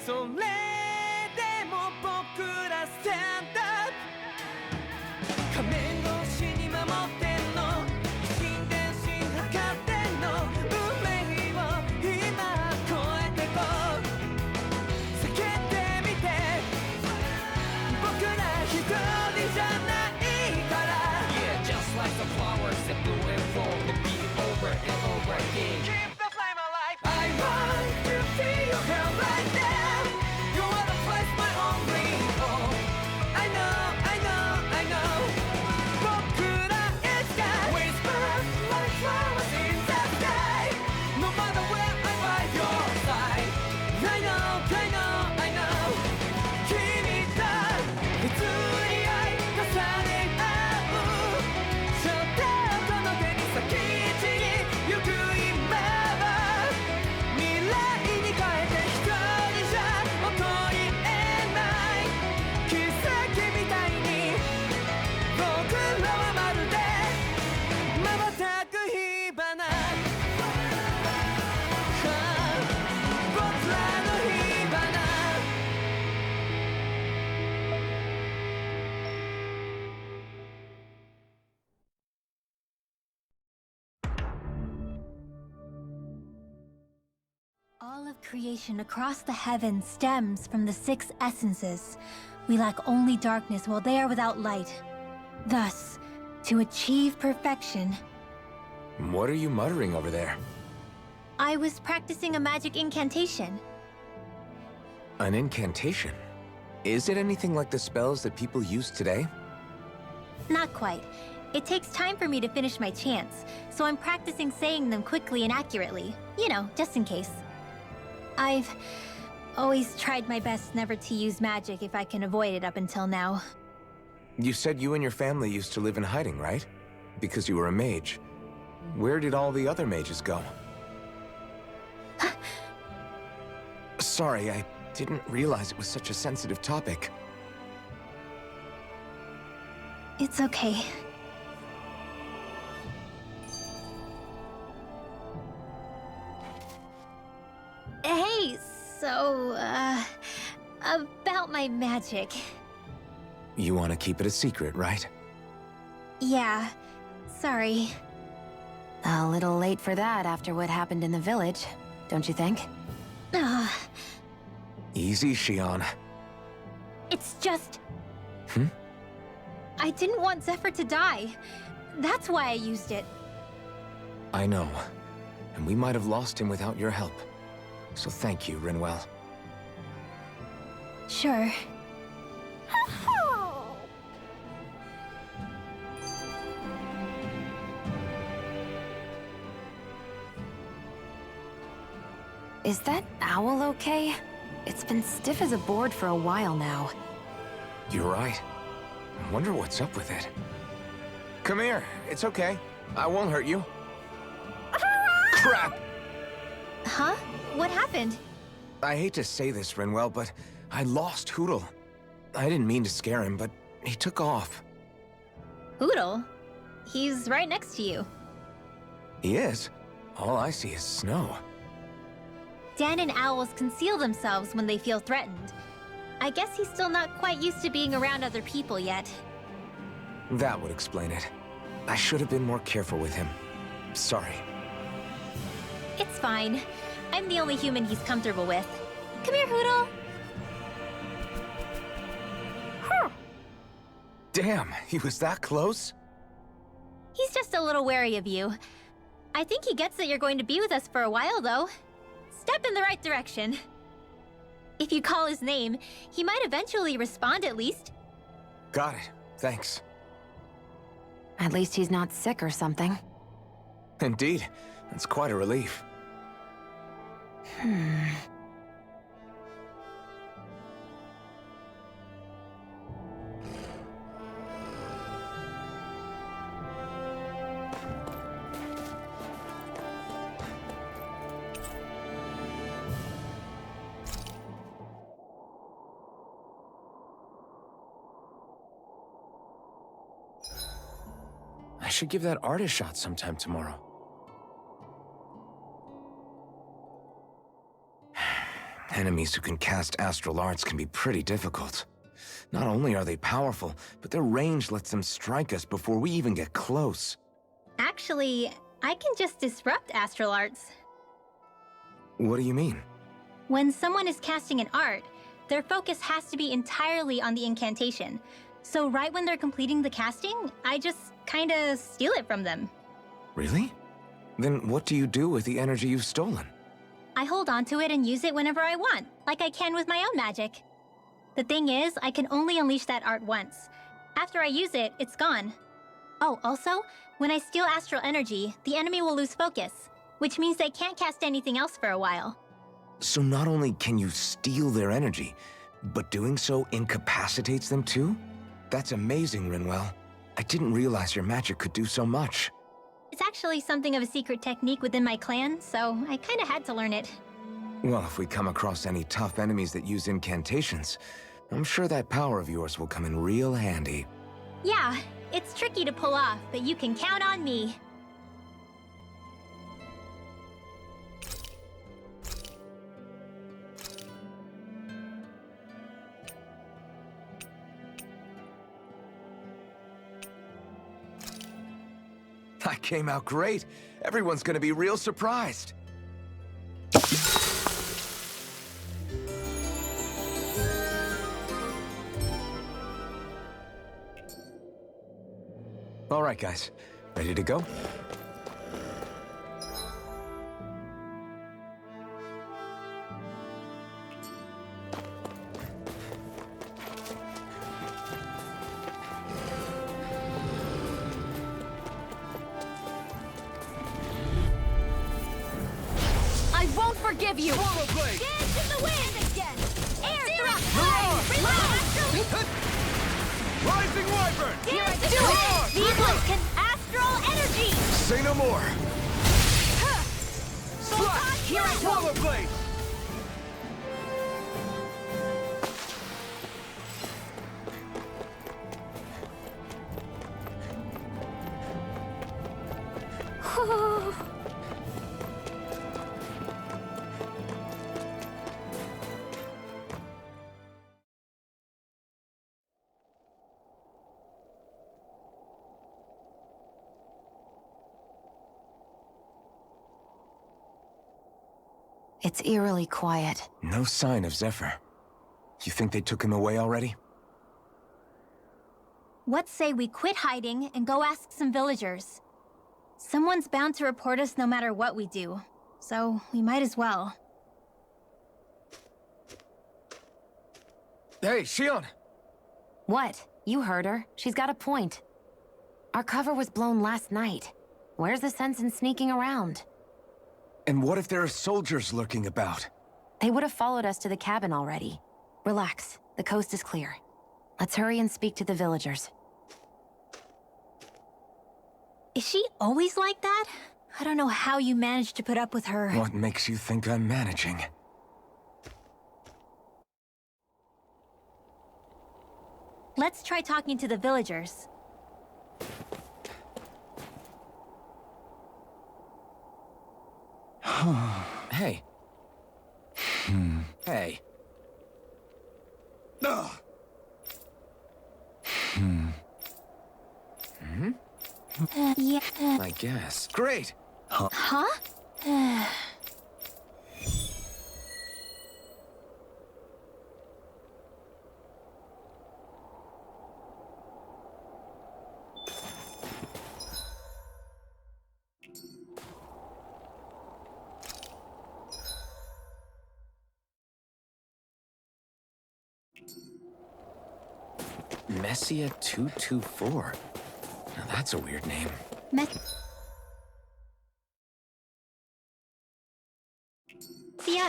それでも僕らスタンドアップ仮面越しに守ってんの一心伝心測ってんの運命を今超えてこう叫んでみて僕ら一人じゃないから Yeah, just like the flowers that bloom and fall to be over and over again Keep the flame alive I want to feel your help right now You wanna place my only hope I know, I know, I know 僕ら is sky Whisper like flowers in the sky No matter where I'm by your side I know, I know, I know 君と普通に愛重ね合うちょっとこの手に先一に行く今は未来に変えて一人じゃ起こり得ない奇跡みたいに僕らはまるで瞬く火花僕らの火花All of creation across the heavens stems from the six essences. We lack only darkness while they are without light. Thus, to achieve perfection, What are you muttering over there? I was practicing a magic incantation. An incantation? Is it anything like the spells that people use today? Not quite. It takes time for me to finish my chants, so I'm practicing saying them quickly and accurately. You know, just in case. I've always tried my best never to use magic if I can avoid it up until now. You said you and your family used to live in hiding, right? Because you were a mage. Where did all the other mages go? Sorry, I didn't realize it was such a sensitive topic. It's okay. Hey, so, about my magic. You want to keep it a secret, right? Yeah, sorry. A little late for that after what happened in the village, don't you think? Ugh, Easy, Shion. it's just... Hmm? I didn't want Zephyr to die. That's why I used it. I know. And we might have lost him without your help. So thank you, Rinwell. Sure. Is that owl okay? It's been stiff as a board for a while now. You're right. I wonder what's up with it. Come here. It's okay. I won't hurt you. Crap! Huh? What happened? I hate to say this, Rinwell, but I lost Hootle. I didn't mean to scare him, but he took off. Hootle? He's right next to you. He is? All I see is snow. Dan and owls conceal themselves when they feel threatened. I guess he's still not quite used to being around other people yet. That would explain it. I should have been more careful with him. Sorry. It's fine. I'm the only human he's comfortable with. Come here, Hootle! Damn, he was that close? He's just a little wary of you. I think he gets that you're going to be with us for a while, though. Step in the right direction. If you call his name, he might eventually respond at least. Got it. Thanks. At least he's not sick or something. Indeed. That's quite a relief. I should give that art a shot sometime tomorrow. Enemies who can cast astral arts can be pretty difficult. Not only are they powerful, but their range lets them strike us before we even get close. Actually, I can just disrupt astral arts. What do you mean? When someone is casting an art, their focus has to be entirely on the incantation. So right when they're completing the casting, I just kinda steal it from them. Really? Then what do you do with the energy you've stolen? I hold on to it and use it whenever I want, like I can with my own magic. The thing is, I can only unleash that art once. After I use it, it's gone. Oh, also, when I steal astral energy, the enemy will lose focus, which means they can't cast anything else for a while. So not only can you steal their energy, but doing so incapacitates them too? That's amazing, Rinwell. I didn't realize your magic could do so much. It's actually something of a secret technique within my clan, so I kinda had to learn it. Well, if we come across any tough enemies that use incantations, I'm sure that power of yours will come in real handy. Yeah, it's tricky to pull off, but you can count on me. That came out great. Everyone's gonna be real surprised. All right, guys. Ready to go? I won't forgive you! Swallow Blade! Dance in the wind again! Air thrust! Rising Wyvern! Dance in the wind! These ones can astral energy! Say no more! Slash! Swallow Blade! It's eerily quiet. No sign of Zephyr. You think they took him away already? What say we quit hiding and go ask some villagers? Someone's bound to report us no matter what we do, so we might as well. Hey, Shion! What? You heard her. She's got a point. Our cover was blown last night. Where's the sense in sneaking around? And what if there are soldiers lurking about? They would have followed us to the cabin already. Relax. The coast is clear. Let's hurry and speak to the villagers. Is she always like that? I don't know how you managed to put up with her. What makes you think I'm managing? Let's try talking to the villagers. Hey. Hey. Ugh. Yeah. I guess. Great! Huh? Messia 224. Now that's a weird name. Messia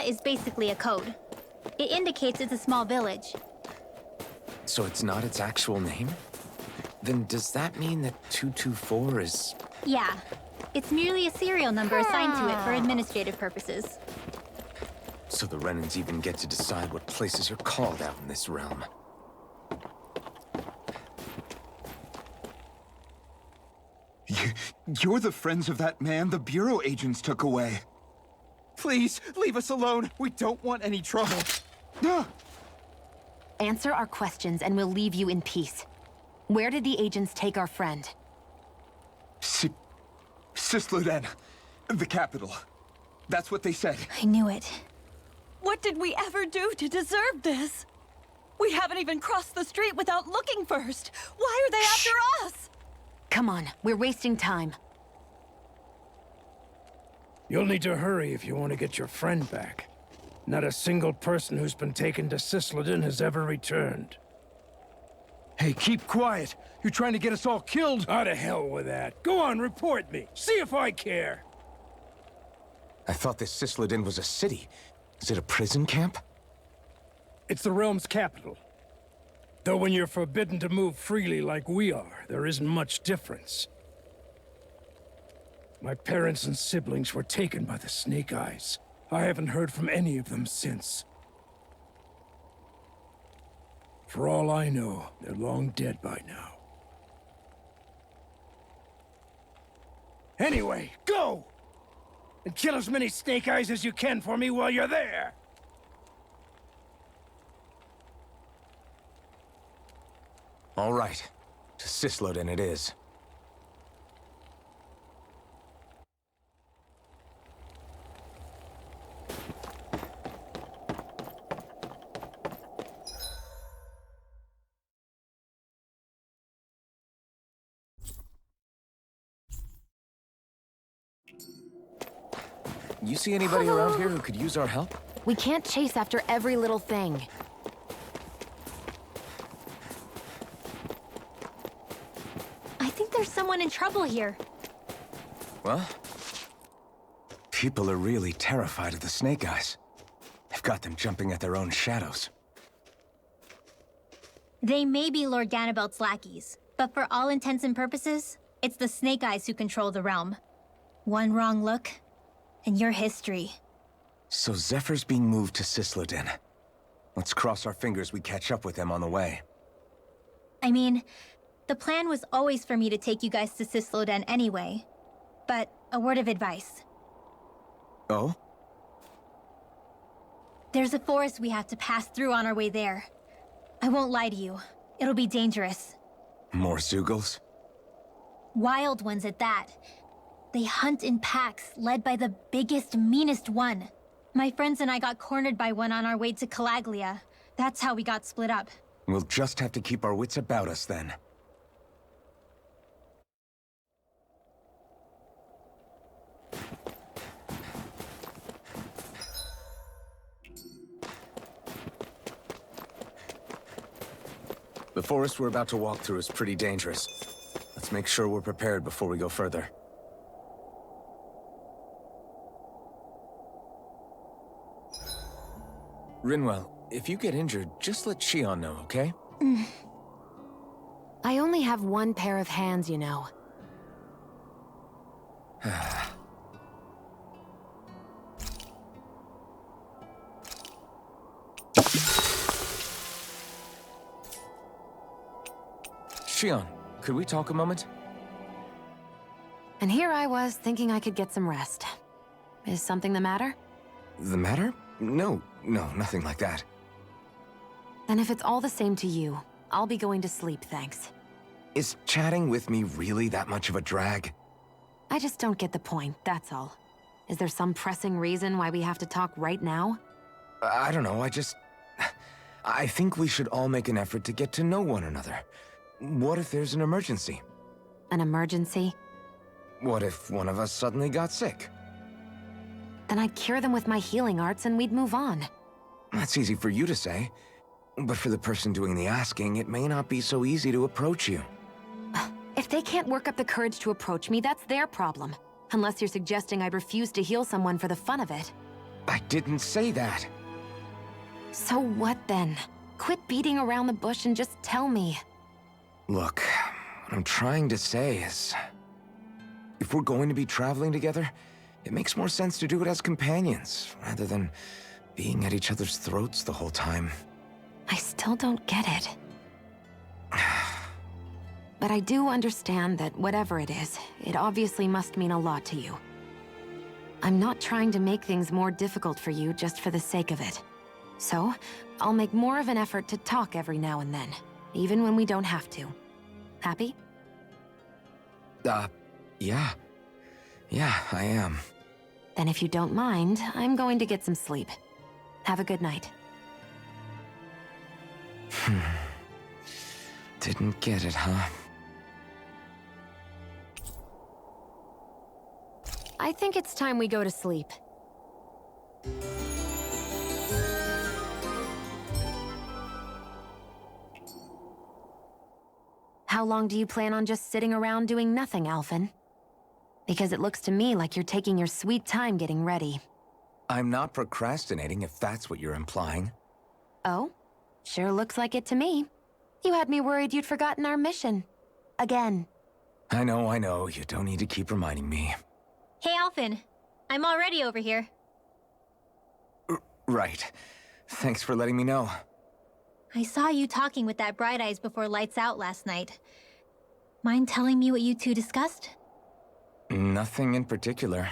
is basically a code. It indicates it's a small village. So it's not its actual name? Then does that mean that 224 is... Yeah. It's merely a serial number assigned to it for administrative purposes. So the Renans even get to decide what places are called out in this realm. You're the friends of that man the Bureau agents took away. Please, leave us alone. We don't want any trouble. Answer our questions and we'll leave you in peace. Where did the agents take our friend? Sisluden. The capital. That's what they said. I knew it. What did we ever do to deserve this? We haven't even crossed the street without looking first. Why are they after us? Come on, we're wasting time. You'll need to hurry if you want to get your friend back. Not a single person who's been taken to Sisleden has ever returned. Hey, keep quiet. You're trying to get us all killed. Out of hell with that. Go on, report me. See if I care. I thought this Sisleden was a city. Is it a prison camp? It's the realm's capital. Though when you're forbidden to move freely like we are, there isn't much difference. My parents and siblings were taken by the Snake Eyes. I haven't heard from any of them since. For all I know, they're long dead by now. Anyway, go! And kill as many Snake Eyes as you can for me while you're there! All right. To Sisleden it is. You see anybody around here who could use our help? We can't chase after every little thing. I think there's someone in trouble here. Well, people are really terrified of the Snake Eyes. They've got them jumping at their own shadows. They may be Lord Ganabelt's lackeys, but for all intents and purposes, it's the Snake Eyes who control the realm. One wrong look, and your history. So Zephyr's being moved to Sisleden. Let's cross our fingers we catch up with him on the way. I mean, the plan was always for me to take you guys to Sisleden anyway. But a word of advice. Oh? There's a forest we have to pass through on our way there. I won't lie to you. It'll be dangerous. More Zeugles? Wild ones at that. They hunt in packs, led by the biggest, meanest one. My friends and I got cornered by one on our way to Calaglia. That's how we got split up. We'll just have to keep our wits about us then. The forest we're about to walk through is pretty dangerous. Let's make sure we're prepared before we go further. Rinwell, if you get injured, just let Shion know, okay? I only have one pair of hands, you know. Shion, could we talk a moment? And here I was, thinking I could get some rest. Is something the matter? The matter? No, nothing like that. Then if it's all the same to you, I'll be going to sleep, thanks. Is chatting with me really that much of a drag? I just don't get the point, that's all. Is there some pressing reason why we have to talk right now? I don't know, I think we should all make an effort to get to know one another. What if there's an emergency? An emergency? What if one of us suddenly got sick? Then I'd cure them with my healing arts and we'd move on. That's easy for you to say. But for the person doing the asking, it may not be so easy to approach you. If they can't work up the courage to approach me, that's their problem. Unless you're suggesting I'd refuse to heal someone for the fun of it. I didn't say that. So what then? Quit beating around the bush and just tell me. Look, what I'm trying to say is... if we're going to be traveling together, it makes more sense to do it as companions, rather than being at each other's throats the whole time. I still don't get it. But I do understand that whatever it is, it obviously must mean a lot to you. I'm not trying to make things more difficult for you just for the sake of it. So, I'll make more of an effort to talk every now and then, even when we don't have to. Happy? Yeah. Yeah, I am. Then if you don't mind, I'm going to get some sleep. Have a good night. Didn't get it, huh? I think it's time we go to sleep. How long do you plan on just sitting around doing nothing, Alphen? Because it looks to me like you're taking your sweet time getting ready. I'm not procrastinating, if that's what you're implying. Oh? Sure looks like it to me. You had me worried you'd forgotten our mission. Again. I know. You don't need to keep reminding me. Hey, Alphen. I'm already over here. Right. Thanks for letting me know. I saw you talking with that Bright Eyes before lights out last night. Mind telling me what you two discussed? Nothing in particular.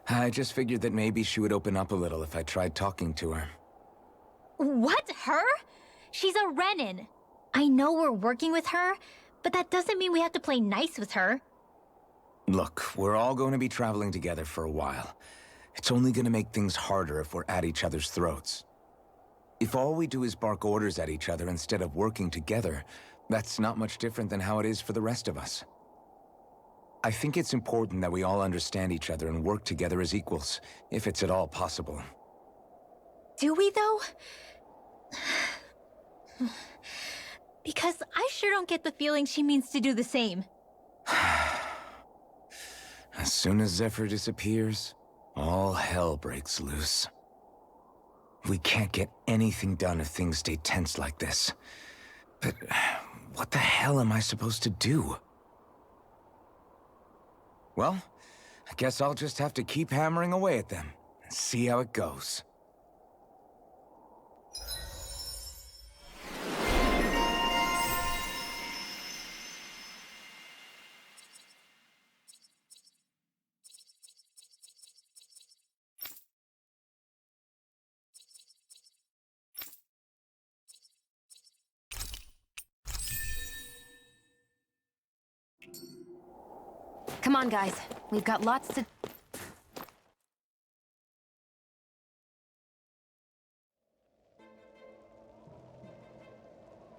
I just figured that maybe she would open up a little if I tried talking to her. What? Her? She's a Renin. I know we're working with her, but that doesn't mean we have to play nice with her. Look, we're all going to be traveling together for a while. It's only going to make things harder if we're at each other's throats. If all we do is bark orders at each other instead of working together, that's not much different than how it is for the rest of us. I think it's important that we all understand each other and work together as equals, if it's at all possible. Do we, though? Because I sure don't get the feeling she means to do the same. As soon as Zephyr disappears, all hell breaks loose. We can't get anything done if things stay tense like this. But what the hell am I supposed to do? Well, I guess I'll just have to keep hammering away at them and see how it goes. Come on, guys. We've got lots to...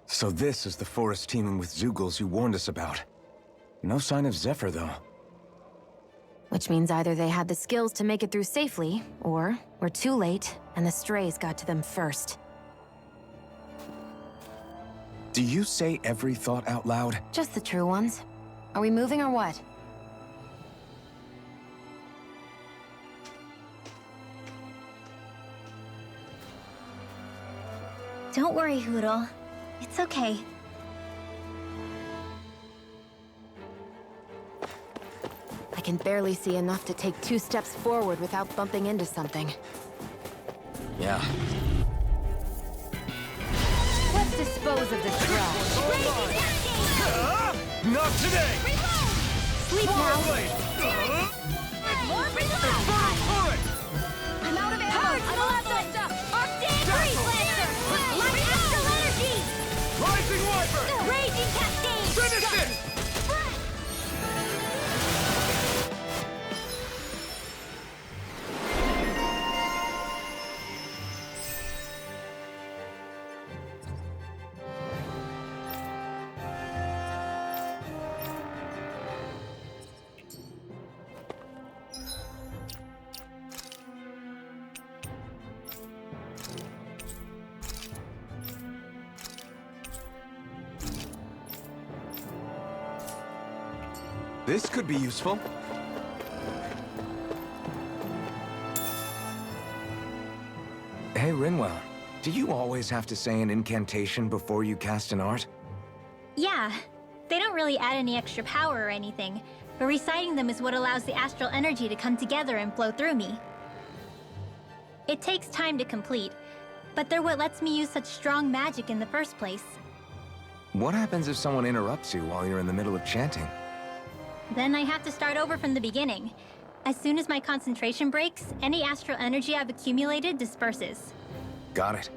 So this is the forest teeming with Zeugles you warned us about. No sign of Zephyr, though. Which means either they had the skills to make it through safely, or we're too late, and the strays got to them first. Do you say every thought out loud? Just the true ones. Are we moving or what? Don't worry, Hootle. It's okay. I can barely see enough to take 2 steps forward without bumping into something. Yeah. Let's dispose of this trash. Not today! Sleep now. More I'm out of ammo. I'm level. Arctic Freeze Lancer. Light Astral Energy. Rising Wiper! Raging Cascade. Finish it! This could be useful. Hey, Rinwell. Do you always have to say an incantation before you cast an art? Yeah. They don't really add any extra power or anything, but reciting them is what allows the astral energy to come together and flow through me. It takes time to complete, but they're what lets me use such strong magic in the first place. What happens if someone interrupts you while you're in the middle of chanting? Then I have to start over from the beginning. As soon as my concentration breaks, any astral energy I've accumulated disperses. Got it.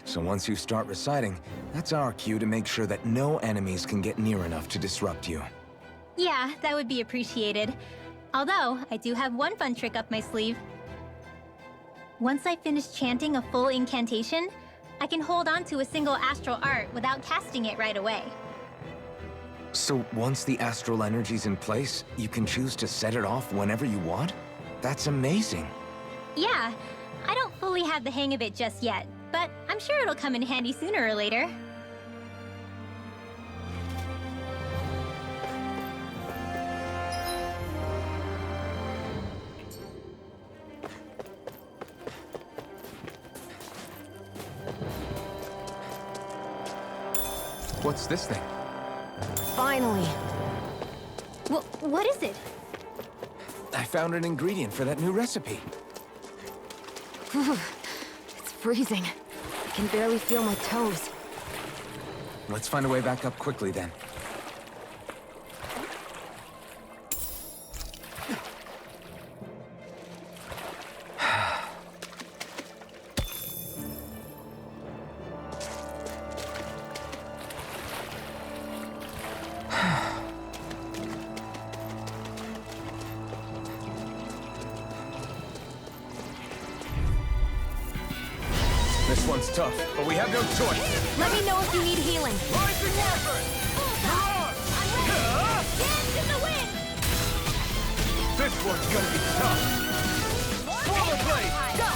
So once you start reciting, that's our cue to make sure that no enemies can get near enough to disrupt you. Yeah, that would be appreciated. Although, I do have one fun trick up my sleeve. Once I finish chanting a full incantation, I can hold on to a single astral art without casting it right away. So once the astral energy's in place, you can choose to set it off whenever you want? That's amazing. Yeah, I don't fully have the hang of it just yet, but I'm sure it'll come in handy sooner or later. What's this thing? Finally. What is it? I found an ingredient for that new recipe. It's freezing. I can barely feel my toes. Let's find a way back up quickly then. This one's tough, but we have no choice. Let me know if you need healing. Rising Wyvern! Mirage! Dance in the wind! This one's gonna be tough. Solar Blade! Go!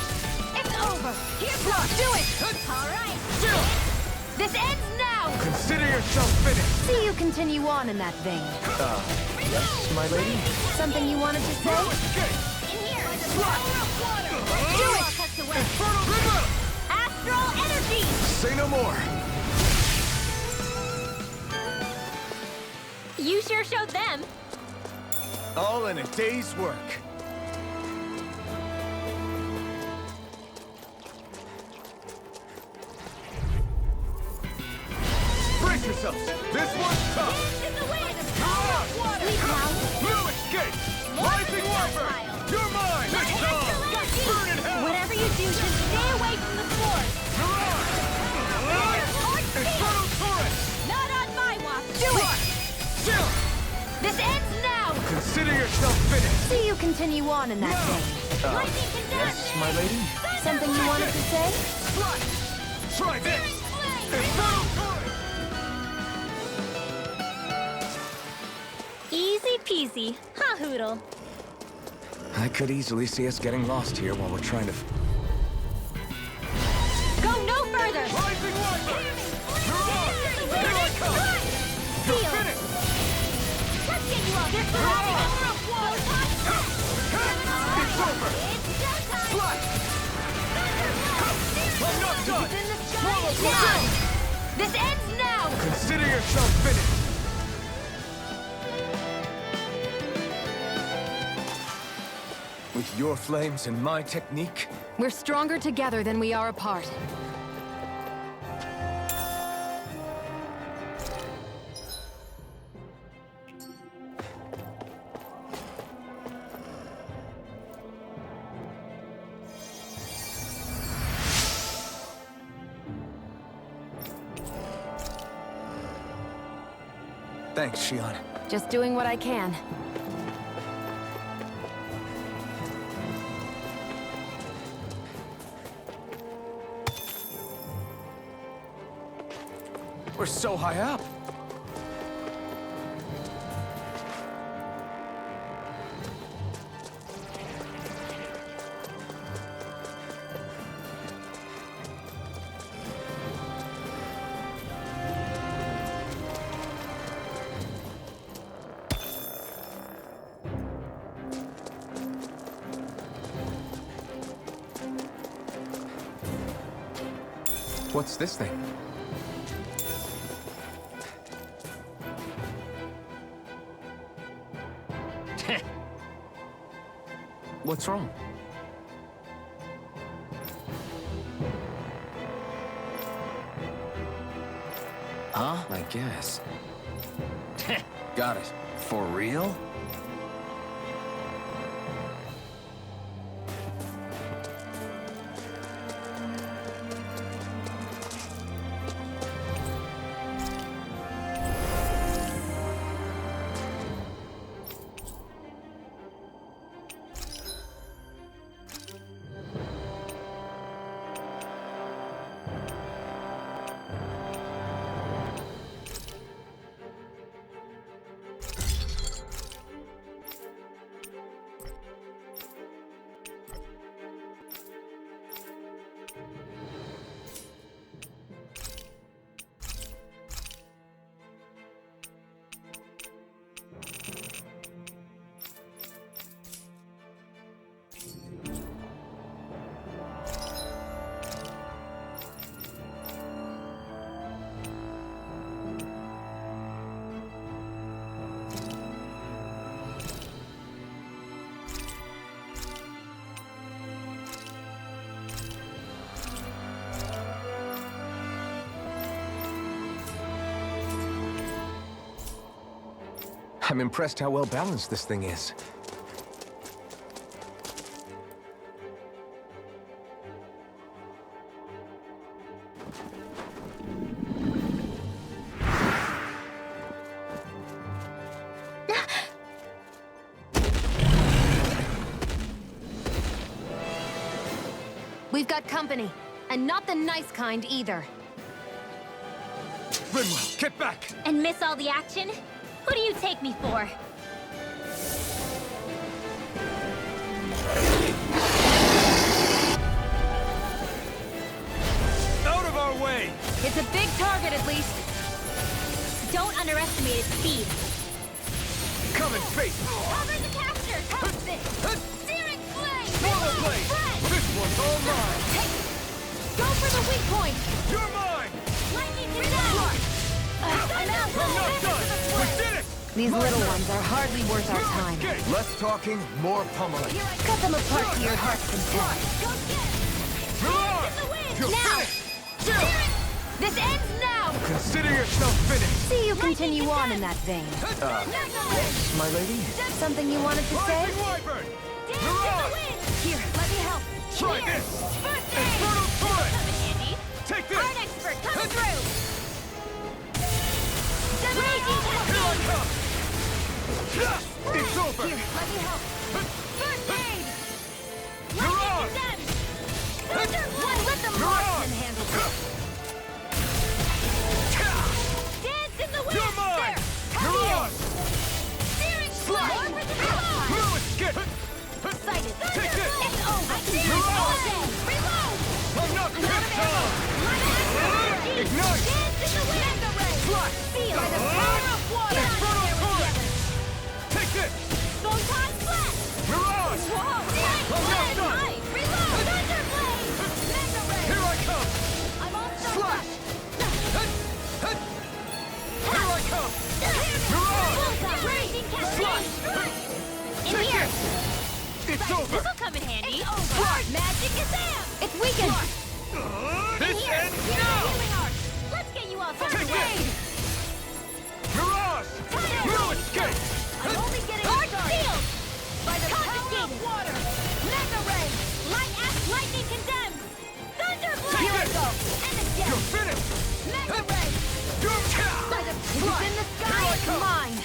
It's over! Here goes! Do it! All right. Still! This ends now! Consider yourself finished! See you continue on in that vein. Yes, my lady? Something you wanted to say? Escape! In here. Do it! Infernal River! Astral energy! Say no more! You sure showed them. All in a day's work. Brace yourselves! This one's tough! In the wind! Mirage! Sleep now. No escape! Rising Wyvern! You're mine! This time! Burn in hell! Whatever you do, just stay away from the floor. Mirage! Infernal Torrent! Not on my watch. Do it! Still! This ends now! Consider yourself finished! See you continue on in that vein. Yes, my lady? Something you wanted to say? Try this! Infernal Torrent! Easy peasy. Ha hoodle. I could easily see us getting lost here while we're trying to... Go no further. Rising Wyvern! Mirage! Here I come! You're Seal. finished! Let's get you up. There's the power of water. It's over! Slash! I'm not done! Swallow Now! Blade! This ends now! Consider yourself finished! With your flames and my technique, We're stronger together than we are apart. Thanks, Shion. Just doing what I can. We're so high up. What's this thing? What's wrong? Huh? I guess. Got it. For real? I'm impressed how well balanced this thing is. We've got company, and not the nice kind either. Rinwell, get back! And miss all the action? Who do you take me for? Out of our way! It's a big target, at least. Don't underestimate its speed. Come and face it! Cover the capture! Help this! Searing flame! Swallow blade! This one's all mine! Go for the weak point! You're mine! Lightning down! I'm not done! We did it! These little ones are hardly worth our time. Escape! Less talking, more pummeling. Cut them apart to your heart's content. Mirage! You're Now! finished! This ends now! Consider yourself finished! See you continue on in that vein. My lady? Something you wanted to say? Rising Wyvern! Mirage! Here, let me help. Try this! Infernal Torrent! Take this! Art expert, come through! Here I come! It's over! Here, let me help. First aid! Mirage! Let the marksman handle it. Dance in the wind! You're mine! There! Mirage! Searing Slide! flame! Over the reload! No escape! Sighted! Take this! It's over! Mirage! All day! Reload! I'm not pissed off! Ignite! Dance in the wind! Flash! Feel by the power of water! Infernal Torrent! Take this! Photon flash! Mirage! Whoa! I'm not done! Reload! Thunder blade! Mega ray! Here I come! I'm on Slash! Here I come! Mirage! Raging Slash! cascade! In Take here! it! It's over! This'll come in handy. Fly! Magic is out! It's weakened. This Here! ends Here's now! the healing arts! Let's get you all Take first this! aid! Mirage! No escape! I'm only getting started! Shield! By the power of water! Mega ray! Lightning condemned! Thunder blade! Take this! And again! You're finished! Mega ray! You're By the If it's in the sky, Here I it's come. mine.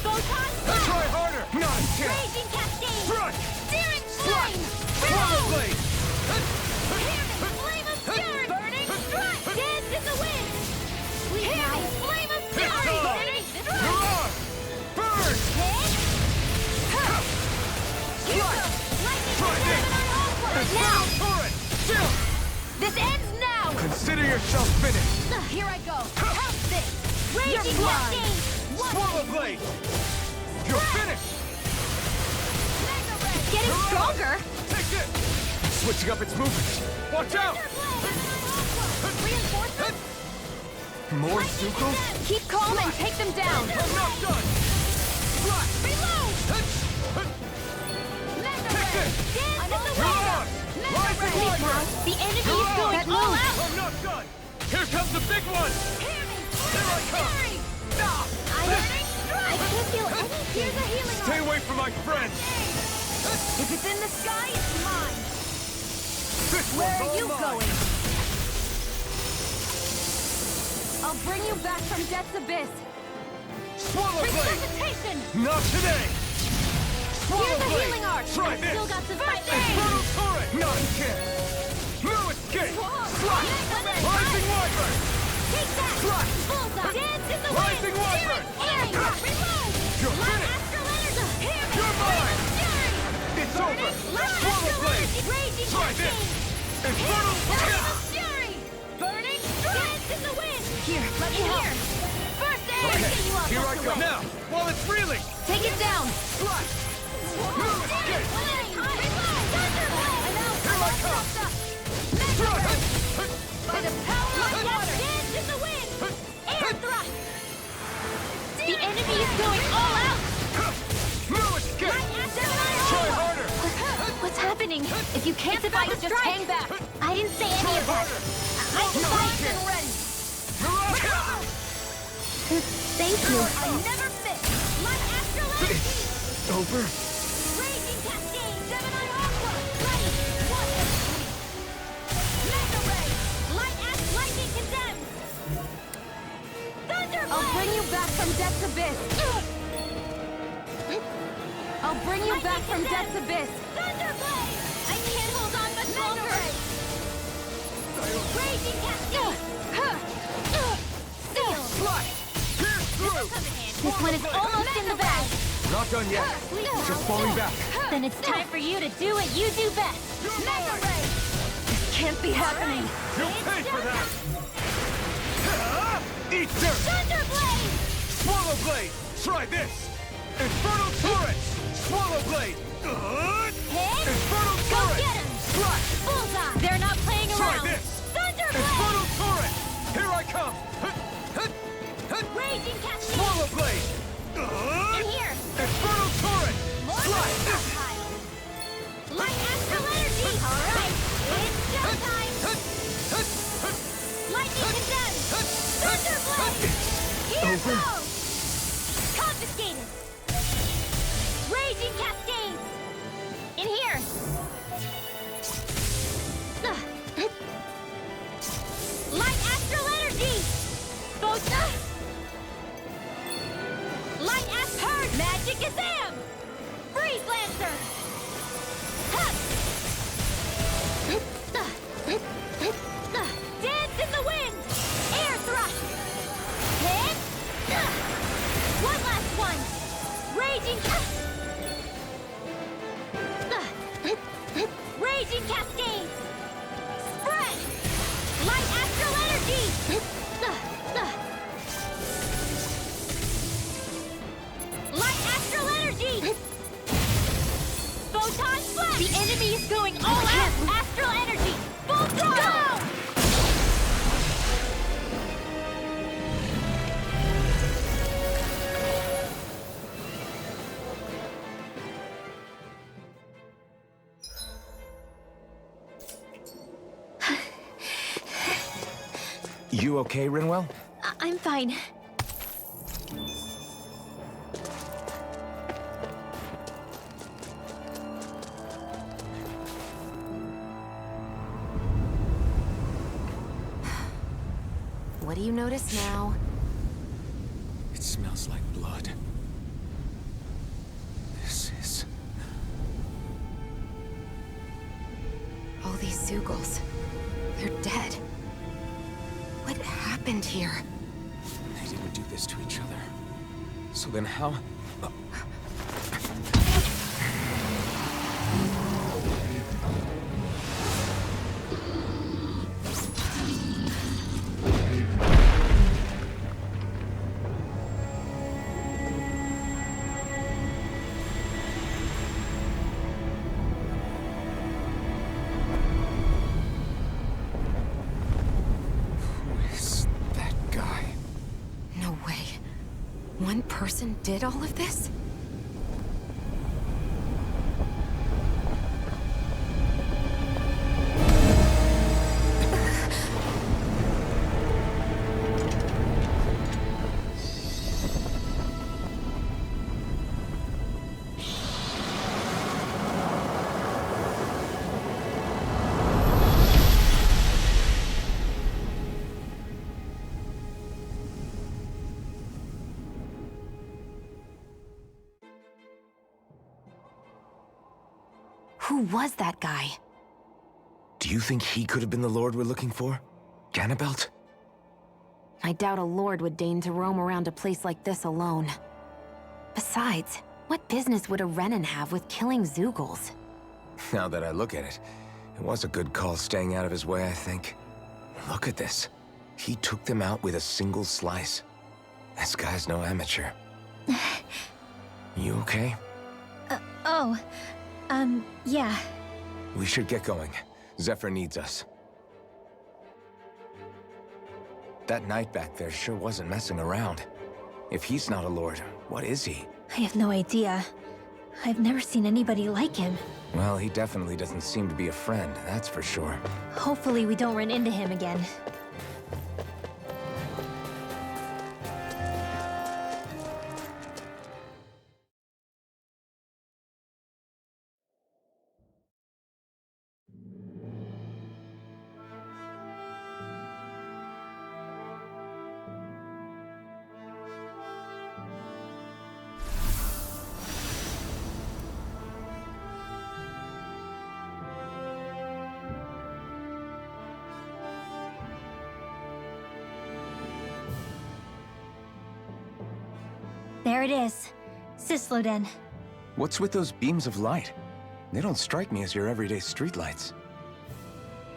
Photon Try flash! harder! Not a chance! Raging cascade! Front! Searing Slash! flame! Swallow Reload! blade! Flame of fury! Burning strike! Dance in the wind! Hear me! Flame of It's fury! on! Burning strike! Mirage! Burn! Hit! Slash! Lightning Try this! now! Infernal Torrent! Still! This ends now. Consider yourself finished! Here I go! Help this! Raging blind. cascade! Swallow blade! You're finished! Mega ray! Getting Mirage! stronger. Take it! Switching up its movement! Watch out! Reinforcements! More Zuko? Keep calm and take them down. I'm not done! Slash! Reload! Mega Take ray! this! Dance in the Mirage! wind! Rising Mega ray! Wyvern! The enemy is Mirage! going That all move. out! I'm not done! Here comes the big one! Hear me! Here I come! Fury! Nah! I can't feel anything! Here's a healing Stay arm! away from my friends! If it's in the sky, it's mine. This Where one's are all you mine. going? I'll bring you back from Death's abyss. Swallow blade! Resuscitation! Not today! Swallow Here's a blade! healing arm! Try I've this! still got some fight left! Infernal Torrent! Not a chance! No escape! Slash! Rising Wyvern! Take that! Slash! Bullseye! Dance in the Rising wind! Wyvern! Air! Reload! You're Light finished! astral energy! Hear me! You're mine! Fury! It's over! Light Swallow astral blade! energy! Raging Try this! cascade! Infernal Flame Torrent! of fury! Burning strike! Dance in the wind! Here, let me help. First aid! Okay, Get you off here I the go. way. Now, while it's reeling! Take it down. Slash! No escape! Here I come! Thrust! By the power of water! Dance in the wind! Air thrust! The enemy is going all out! No escape! Try harder! What's happening? If you can't fight, just hang back. I didn't say any of that. I'm fight and ready. Mirage! Thank you. I never miss. Light Astral Energy! Over? Raging Cascade! Gemini Aqua! Light! Water! Mega Ray! Light Lightning Condemned! Thunderblade! I'll bring you back from Death's Abyss! I'll bring you back from Death's Abyss! Thunderblade! I can't hold on much longer! Raging Cascade! Seal! Slice! Pierce through! This one is almost in the bag! Not done yet. Just falling back. Then it's time for you to do what you do best! Mega Ray! This can't be happening! You'll pay for that! Eat dirt! Thunderblade! Swallow Blade! Try this! Infernal Torrent! Swallow Blade! Hit! Infernal Go Torrent! get him! Slash! Bullseye! They're not playing Try around! this! Thunderblade! Infernal Torrent! Here I come! Raging Cascade! Swallow Blade! In here! Infernal Torrent! More Slash! pile! Light Astral Energy! Alright! It's showtime! Lightning Condemned! Thunderblade! Here goes! Confiscated! Raging Cascades! In here! Light Astral Energy! Light Heard! Magic Azam! Freeze Lancer! Dance in the wind! Air thrust! Hit! One last one! Raging Raging Cascades! Spread! Light Astral Energy! Light Astral Energy! Photon Flash! The enemy is going all out! Astral Energy! Full throttle! Go! You okay, Rinwell? I'm fine. What do you notice now? It smells like blood. This is... All these Zeugles. They're dead. What happened here? They didn't do this to each other. So then how... One person did all of this? Who was that guy? Do you think he could have been the Lord we're looking for? Ganabelt? I doubt a lord would deign to roam around a place like this alone. Besides, what business would a Renan have with killing Zeugles? Now that I look at it, it was a good call staying out of his way, I think. Look at this. He took them out with a single slice. This guy's no amateur. You okay? Yeah. We should get going. Zephyr needs us. That knight back there sure wasn't messing around. If he's not a lord, what is he? I have no idea. I've never seen anybody like him. Well, he definitely doesn't seem to be a friend, that's for sure. Hopefully we don't run into him again. There it is. Sisloden. What's with those beams of light? They don't strike me as your everyday streetlights.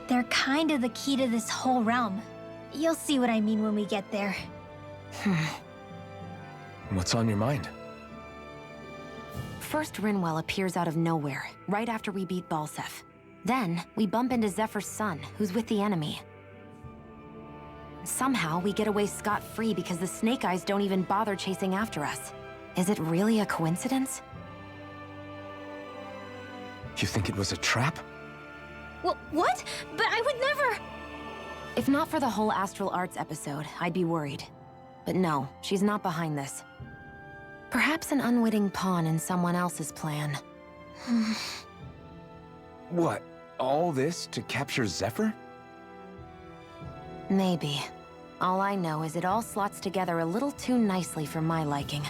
They're kind of the key to this whole realm. You'll see what I mean when we get there. What's on your mind? First, Rinwell appears out of nowhere, right after we beat Balseph. Then, we bump into Zephyr's son, who's with the enemy. Somehow, we get away scot-free because the Snake Eyes don't even bother chasing after us. Is it really a coincidence? You think it was a trap? What? But I would never... If not for the whole Astral Arts episode, I'd be worried. But no, she's not behind this. Perhaps an unwitting pawn in someone else's plan. What? All this to capture Zephyr? Maybe. All I know is it all slots together a little too nicely for my liking.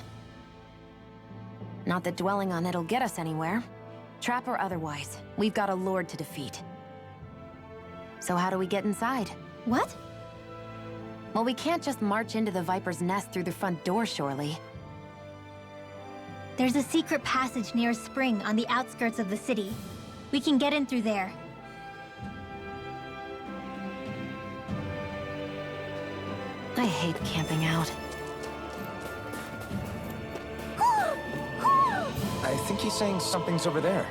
Not that dwelling on it'll get us anywhere. Trap or otherwise, we've got a lord to defeat. So how do we get inside? What? Well, we can't just march into the Viper's nest through the front door, surely. There's a secret passage near a spring on the outskirts of the city. We can get in through there. I hate camping out. I think he's saying something's over there.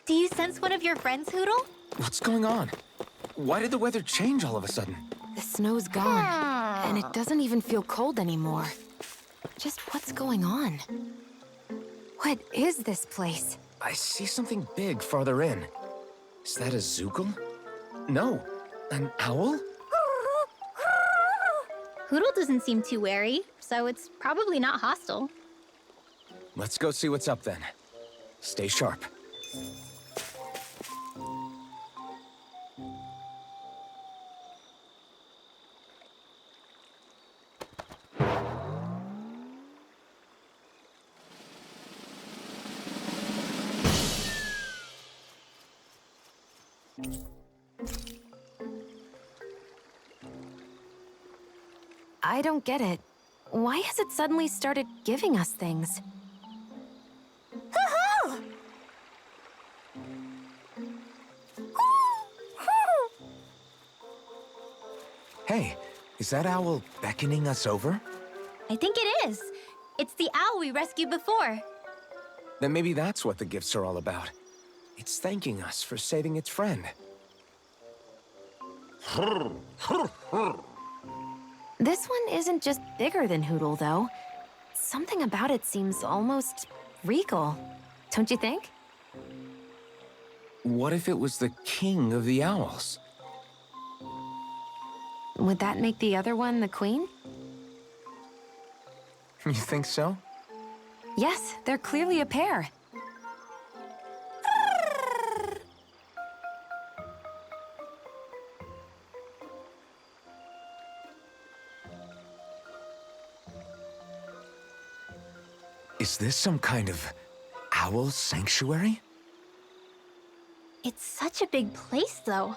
Do you sense one of your friends, Hootle? What's going on? Why did the weather change all of a sudden? The snow's gone, and it doesn't even feel cold anymore. Just what's going on? What is this place? I see something big farther in. Is that a Zookle? No, an owl? Hootle doesn't seem too wary, so it's probably not hostile. Let's go see what's up then. Stay sharp. I don't get it. Why has it suddenly started giving us things? Hey, is that owl beckoning us over? I think it is. It's the owl we rescued before. Then maybe that's what the gifts are all about. It's thanking us for saving its friend. This one isn't just bigger than Hootle, though. Something about it seems almost regal. Don't you think? What if it was the king of the owls? Would that make the other one the queen? You think so? Yes, they're clearly a pair. Is this some kind of owl sanctuary? It's such a big place, though.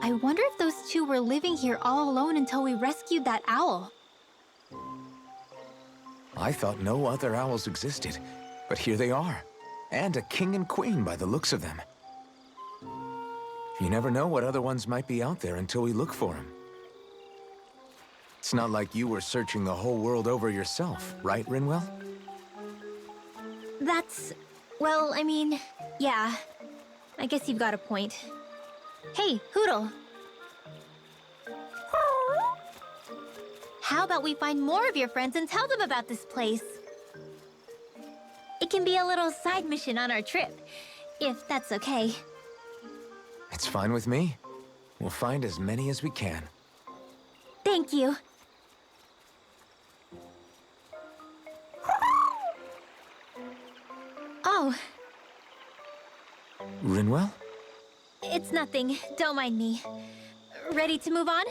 I wonder if those two were living here all alone until we rescued that owl. I thought no other owls existed, but here they are. And a king and queen by the looks of them. You never know what other ones might be out there until we look for them. It's not like you were searching the whole world over yourself, right, Rinwell? That's... well, I mean, yeah. I guess you've got a point. Hey, Hootle. How about we find more of your friends and tell them about this place? It can be a little side mission on our trip, if that's okay. It's fine with me. We'll find as many as we can. Thank you. Oh, Rinwell? it's nothing. Don't mind me. Ready to move on?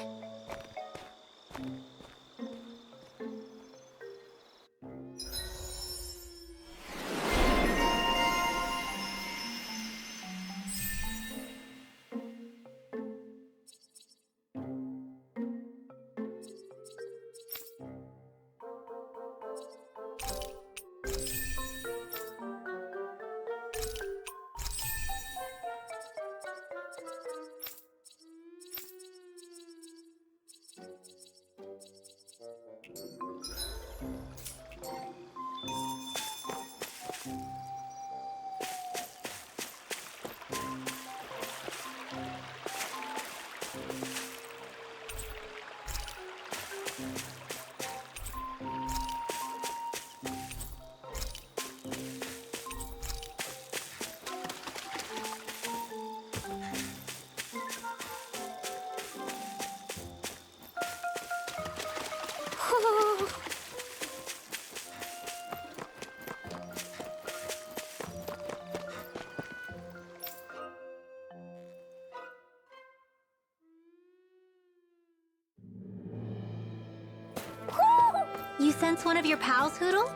You sense one of your pals, Hoodle?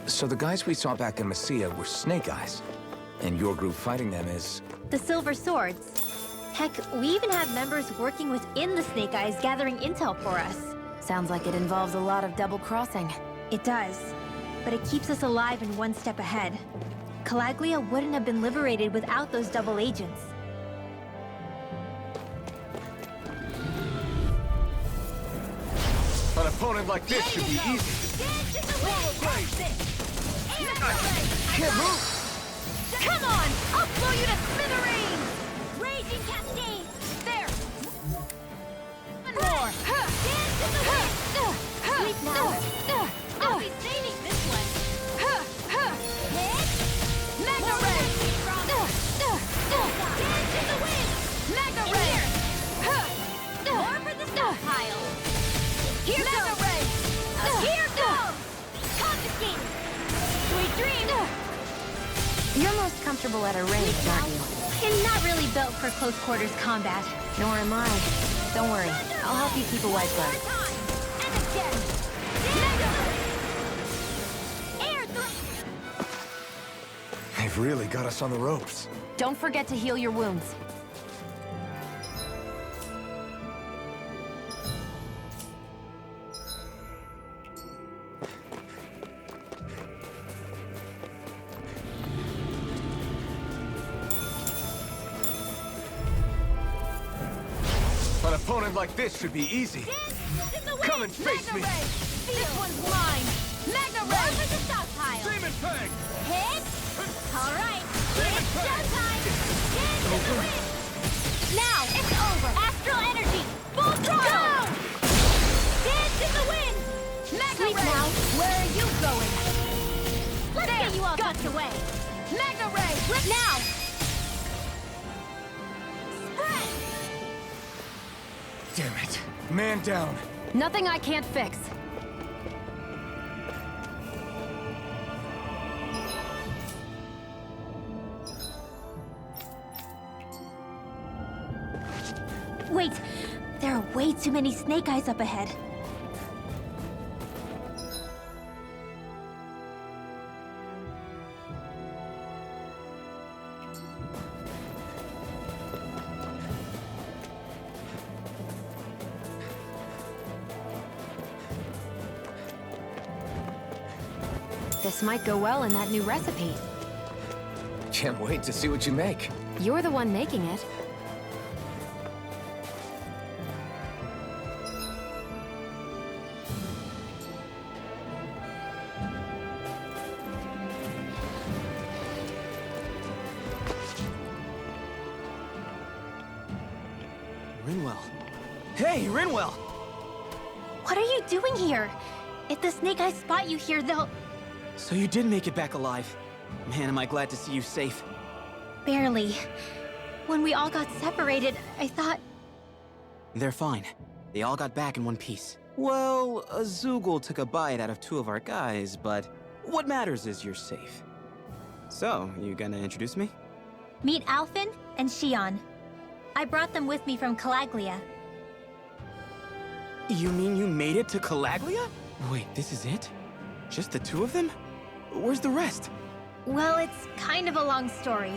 So the guys we saw back in Messia were Snake Eyes, and your group fighting them is... The Silver Swords. Heck, we even have members working within the Snake Eyes gathering intel for us. Sounds like it involves a lot of double-crossing. It does, but it keeps us alive and one step ahead. Calaglia wouldn't have been liberated without those double agents. An opponent like this should be easy. Can't move! Come on! I'll blow you to smithereens! Raging Cascade! There! One more! Dance in the wind! Sleep now! I'll be saving this one! Hit! Mega Ray! Dance in the wind! Mega Ray! More for the stockpile! Here Mega Ray! Here goes! Confiscated! Sweet dreams! You're most comfortable at a range, aren't you? I'm not really built for close quarters combat. Nor am I. Don't worry. I'll help you keep a wide guard. And again! Air thrust! They've really got us on the ropes. Don't forget to heal your wounds. An opponent like this should be easy. Come and face me. This one's mine! Mega Ray! For the stockpile! Demon Fang! Hit! Alright! It's showtime! Dance in the wind! Now! It's over! Astral energy! Full throttle! Go! Dance in the wind! Mega Sleep Ray! Now. Where are you going? Let's get you all tucked away! Mega Ray! Flip now! Spread! Damn it. Man down. Nothing I can't fix. Wait! There are way too many Snake Eyes up ahead. This might go well in that new recipe. Can't wait to see what you make. You're the one making it. Rinwell. Hey, Rinwell! What are you doing here? If the Snake Eyes spot you here, they'll... So you did make it back alive. Man, am I glad to see you safe. Barely. When we all got separated, I thought... They're fine. They all got back in one piece. Well, Azugul took a bite out of 2 of our guys, but what matters is you're safe. So, you gonna introduce me? Meet Alphen and Shion. I brought them with me from Calaglia. You mean you made it to Calaglia? Wait, this is it? Just the two of them? Where's the rest? Well, it's kind of a long story.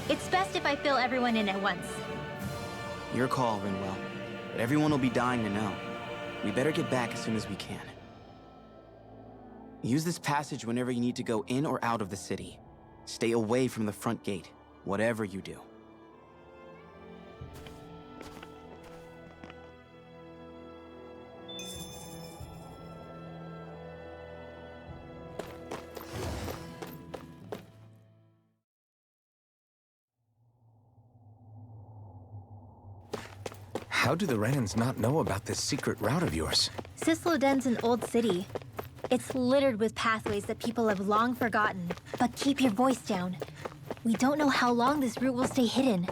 It's best if I fill everyone in at once. Your call, Rinwell. But everyone will be dying to know. We better get back as soon as we can. Use this passage whenever you need to go in or out of the city. Stay away from the front gate, whatever you do. How do the Renans not know about this secret route of yours? Cisloden's an old city. It's littered with pathways that people have long forgotten. But keep your voice down. We don't know how long this route will stay hidden.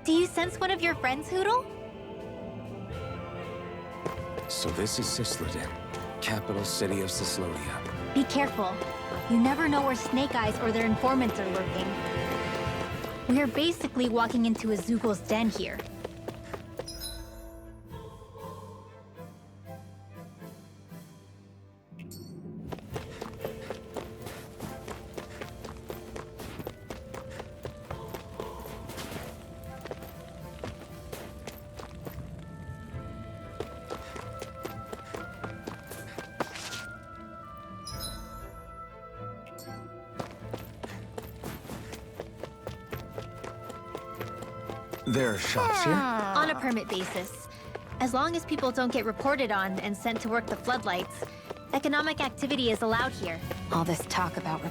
Do you sense one of your friends, Hootle? So this is Cisloden, capital city of Cyslodia. Be careful. You never know where Snake Eyes or their informants are lurking. We are basically walking into a Zoogl's den here. There are shops here? On a permit basis. As long as people don't get reported on and sent to work the floodlights, economic activity is allowed here. All this talk about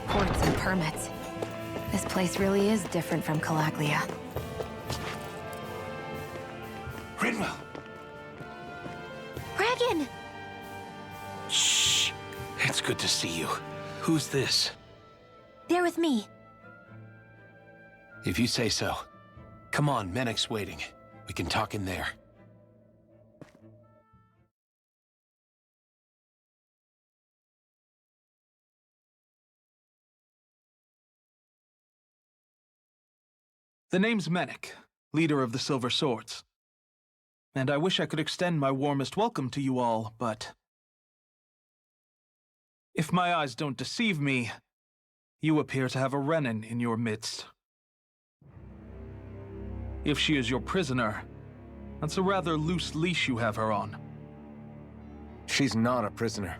reports and permits. This place really is different from Calaglia. Rinwell! Dragon! Shh! It's good to see you. Who's this? They're with me. If you say so. Come on, Menek's waiting. We can talk in there. The name's Menek, leader of the Silver Swords. And I wish I could extend my warmest welcome to you all, but if my eyes don't deceive me, you appear to have a Renan in your midst. If she is your prisoner, that's a rather loose leash you have her on. She's not a prisoner.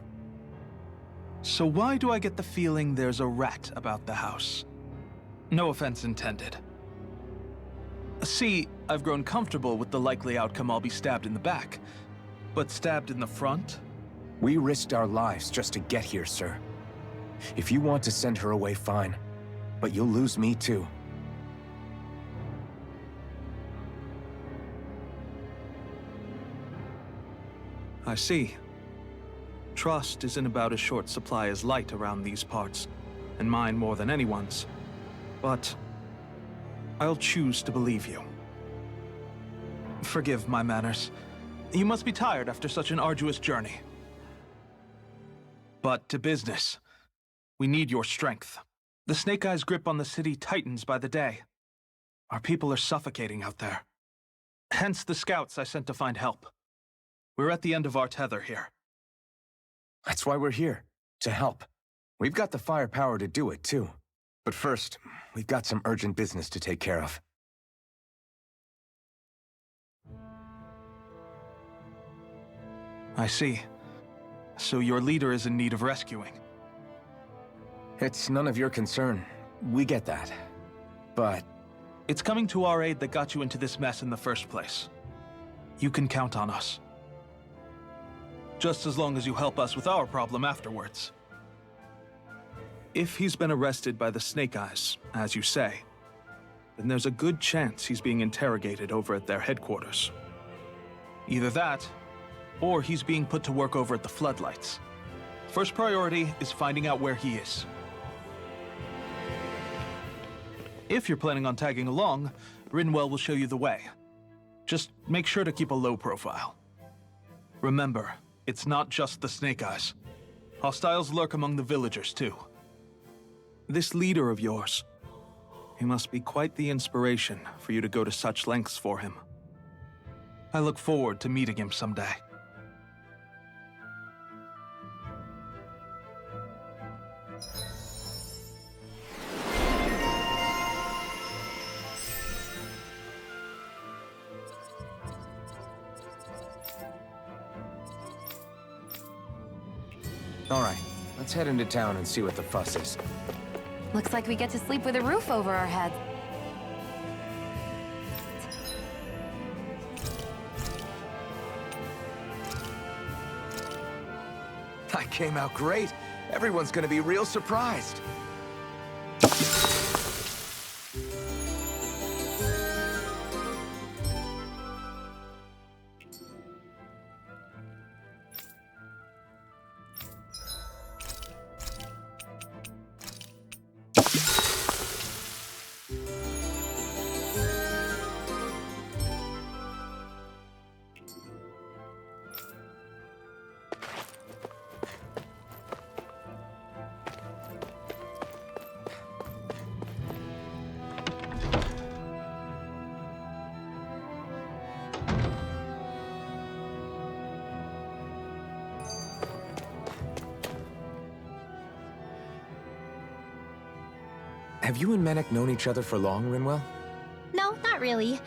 So why do I get the feeling there's a rat about the house? No offense intended. See, I've grown comfortable with the likely outcome I'll be stabbed in the back. But stabbed in the front? We risked our lives just to get here, sir. If you want to send her away, fine. But you'll lose me too. I see. Trust is in about as short supply as light around these parts, and mine more than anyone's. But I'll choose to believe you. Forgive my manners. You must be tired after such an arduous journey. But to business. We need your strength. The Snake Eyes' grip on the city tightens by the day. Our people are suffocating out there. Hence the scouts I sent to find help. We're at the end of our tether here. That's why we're here, to help. We've got the firepower to do it, too. But first, we've got some urgent business to take care of. I see. So your leader is in need of rescuing. It's none of your concern. We get that. But It's coming to our aid that got you into this mess in the first place. You can count on us. just as long as you help us with our problem afterwards. If he's been arrested by the Snake Eyes, as you say, then there's a good chance he's being interrogated over at their headquarters. Either that, or he's being put to work over at the Floodlights. First priority is finding out where he is. If you're planning on tagging along, Rinwell will show you the way. Just make sure to keep a low profile. Remember, it's not just the Snake Eyes. Hostiles lurk among the villagers, too. This leader of yours, he must be quite the inspiration for you to go to such lengths for him. I look forward to meeting him someday. All right, let's head into town and see what the fuss is. Looks like we get to sleep with a roof over our heads. I came out great. Everyone's gonna be real surprised. Have you and Menek known each other for long, Rinwell? No, not really.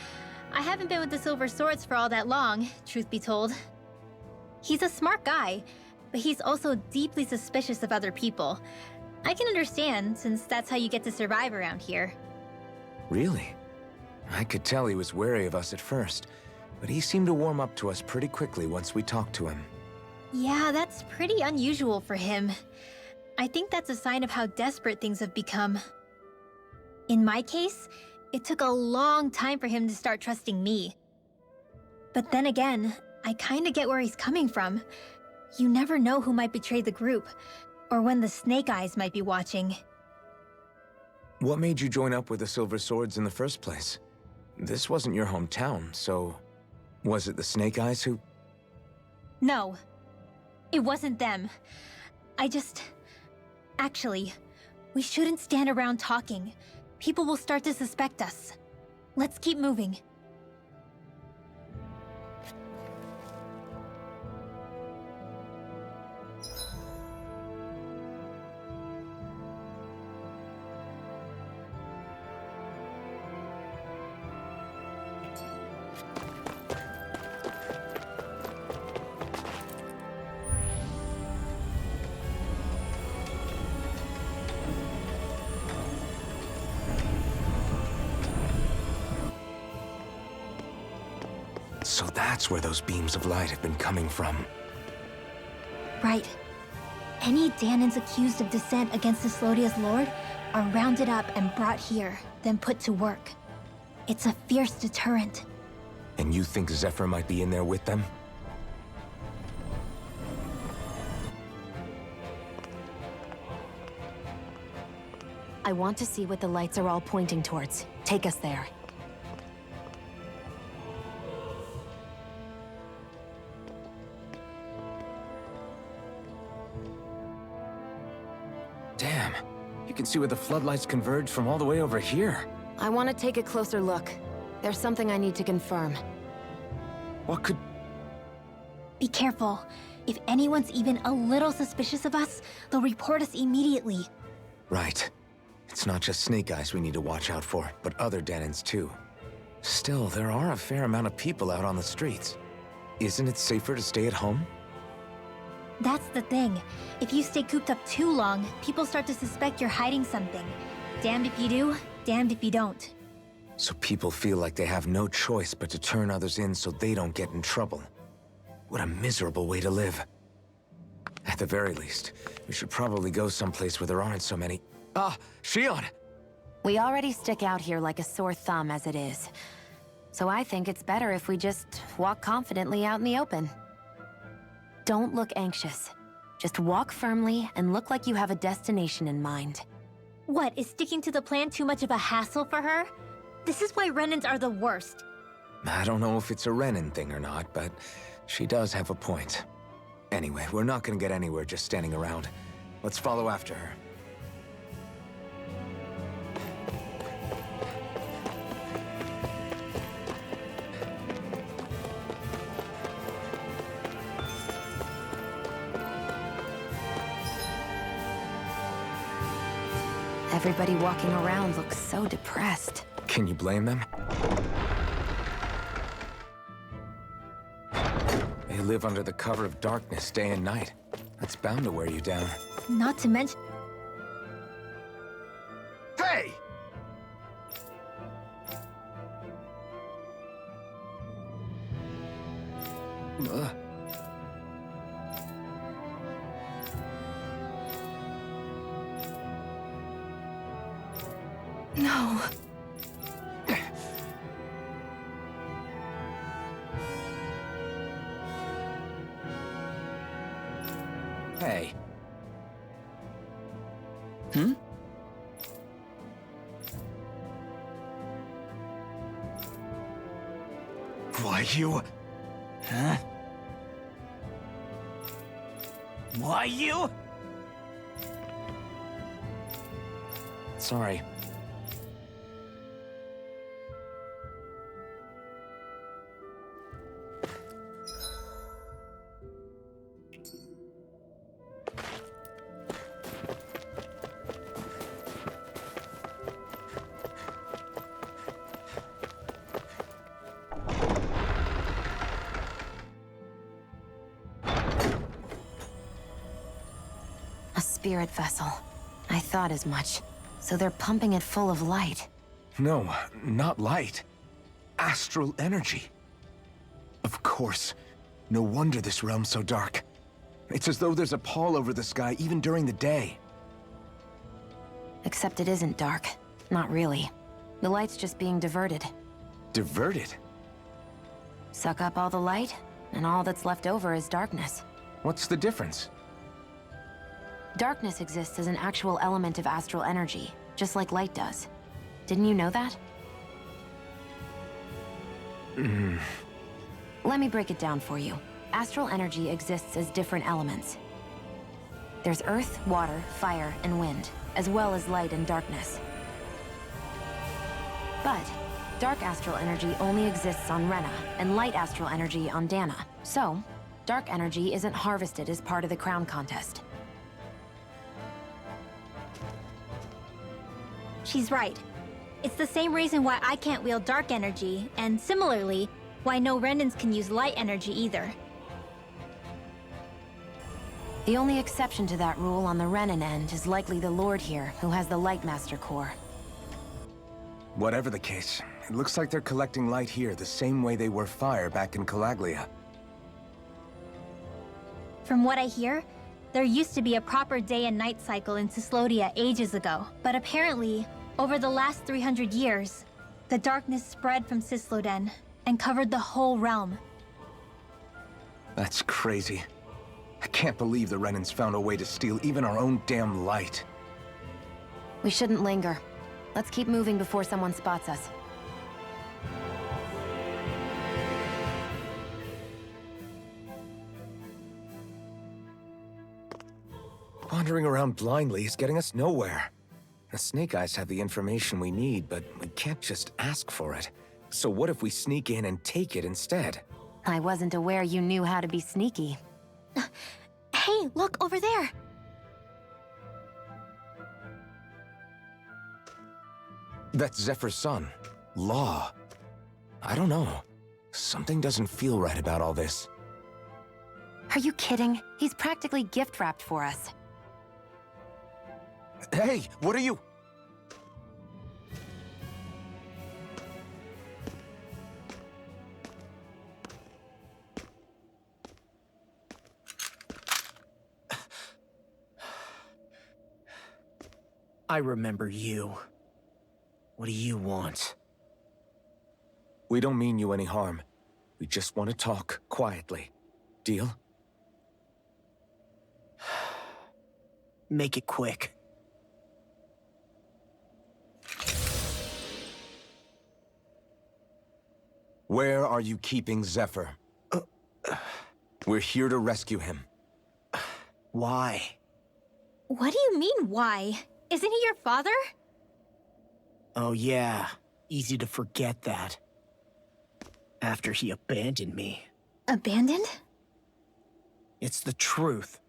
I haven't been with the Silver Swords for all that long, truth be told. He's a smart guy, but he's also deeply suspicious of other people. I can understand, since that's how you get to survive around here. Really? I could tell he was wary of us at first, but he seemed to warm up to us pretty quickly once we talked to him. Yeah, that's pretty unusual for him. I think that's a sign of how desperate things have become. In my case, it took a long time for him to start trusting me. But then again, I kinda get where he's coming from. You never know who might betray the group, or when the Snake Eyes might be watching. What made you join up with the Silver Swords in the first place? This wasn't your hometown, so... was it the Snake Eyes who... No, it wasn't them. Actually, we shouldn't stand around talking. People will start to suspect us. Let's keep moving. So that's where those beams of light have been coming from. Right. Any Dahnans accused of dissent against Cyslodia's lord are rounded up and brought here, then put to work. It's a fierce deterrent. And you think Zephyr might be in there with them? I want to see what the lights are all pointing towards. Take us there. Damn, you can see where the floodlights converge from all the way over here. I want to take a closer look. There's something I need to confirm. What could... Be careful. If anyone's even a little suspicious of us, they'll report us immediately. Right. It's not just Snake Eyes we need to watch out for, but other Dahnans too. Still, there are a fair amount of people out on the streets. Isn't it safer to stay at home? That's the thing. If you stay cooped up too long, people start to suspect you're hiding something. Damned if you do, damned if you don't. So people feel like they have no choice but to turn others in so they don't get in trouble. What a miserable way to live. At the very least, we should probably go someplace where there aren't so many... Ah, Shion! We already stick out here like a sore thumb as it is. So I think it's better if we just walk confidently out in the open. Don't look anxious. Just walk firmly and look like you have a destination in mind. What, is sticking to the plan too much of a hassle for her? This is why Renans are the worst. I don't know if it's a Renan thing or not, but she does have a point. Anyway, we're not gonna get anywhere just standing around. Let's follow after her. Everybody walking around looks so depressed. Can you blame them? They live under the cover of darkness day and night. That's bound to wear you down. Not to mention... Hey! Ugh. No. Hey. Why you? Huh? Why you? Sorry. A spirit vessel. I thought as much. So they're pumping it full of light. No, not light. Astral energy. Of course. No wonder this realm's so dark. It's as though there's a pall over the sky even during the day. Except it isn't dark. Not really. The light's just being diverted. Diverted? Suck up all the light, and all that's left over is darkness. What's the difference? Darkness exists as an actual element of astral energy, just like light does. Didn't you know that? Let me break it down for you. Astral energy exists as different elements. There's earth, water, fire, and wind, as well as light and darkness. But dark astral energy only exists on Rena, and light astral energy on Dana. So, dark energy isn't harvested as part of the crown contest. She's right. It's the same reason why I can't wield dark energy, and similarly, why no Renans can use light energy either. The only exception to that rule on the Renan end is likely the Lord here, who has the Lightmaster core. Whatever the case, it looks like they're collecting light here the same way they were fire back in Calaglia. From what I hear, there used to be a proper day and night cycle in Cyslodia ages ago, but apparently, over the last 300 years, the darkness spread from Cysloden and covered the whole realm. That's crazy. I can't believe the Renans found a way to steal even our own damn light. We shouldn't linger. Let's keep moving before someone spots us. Wandering around blindly is getting us nowhere. The Snake Eyes have the information we need, but we can't just ask for it. So what if we sneak in and take it instead? I wasn't aware you knew how to be sneaky. Hey, look over there! That's Zephyr's son, Law. I don't know. Something doesn't feel right about all this. Are you kidding? He's practically gift-wrapped for us. Hey, what are you? I remember you. What do you want? We don't mean you any harm. We just want to talk quietly. Deal? Make it quick. Where are you keeping Zephyr? We're here to rescue him. Why? What do you mean, why? Isn't he your father? Oh yeah, easy to forget that. After he abandoned me. Abandoned? It's the truth.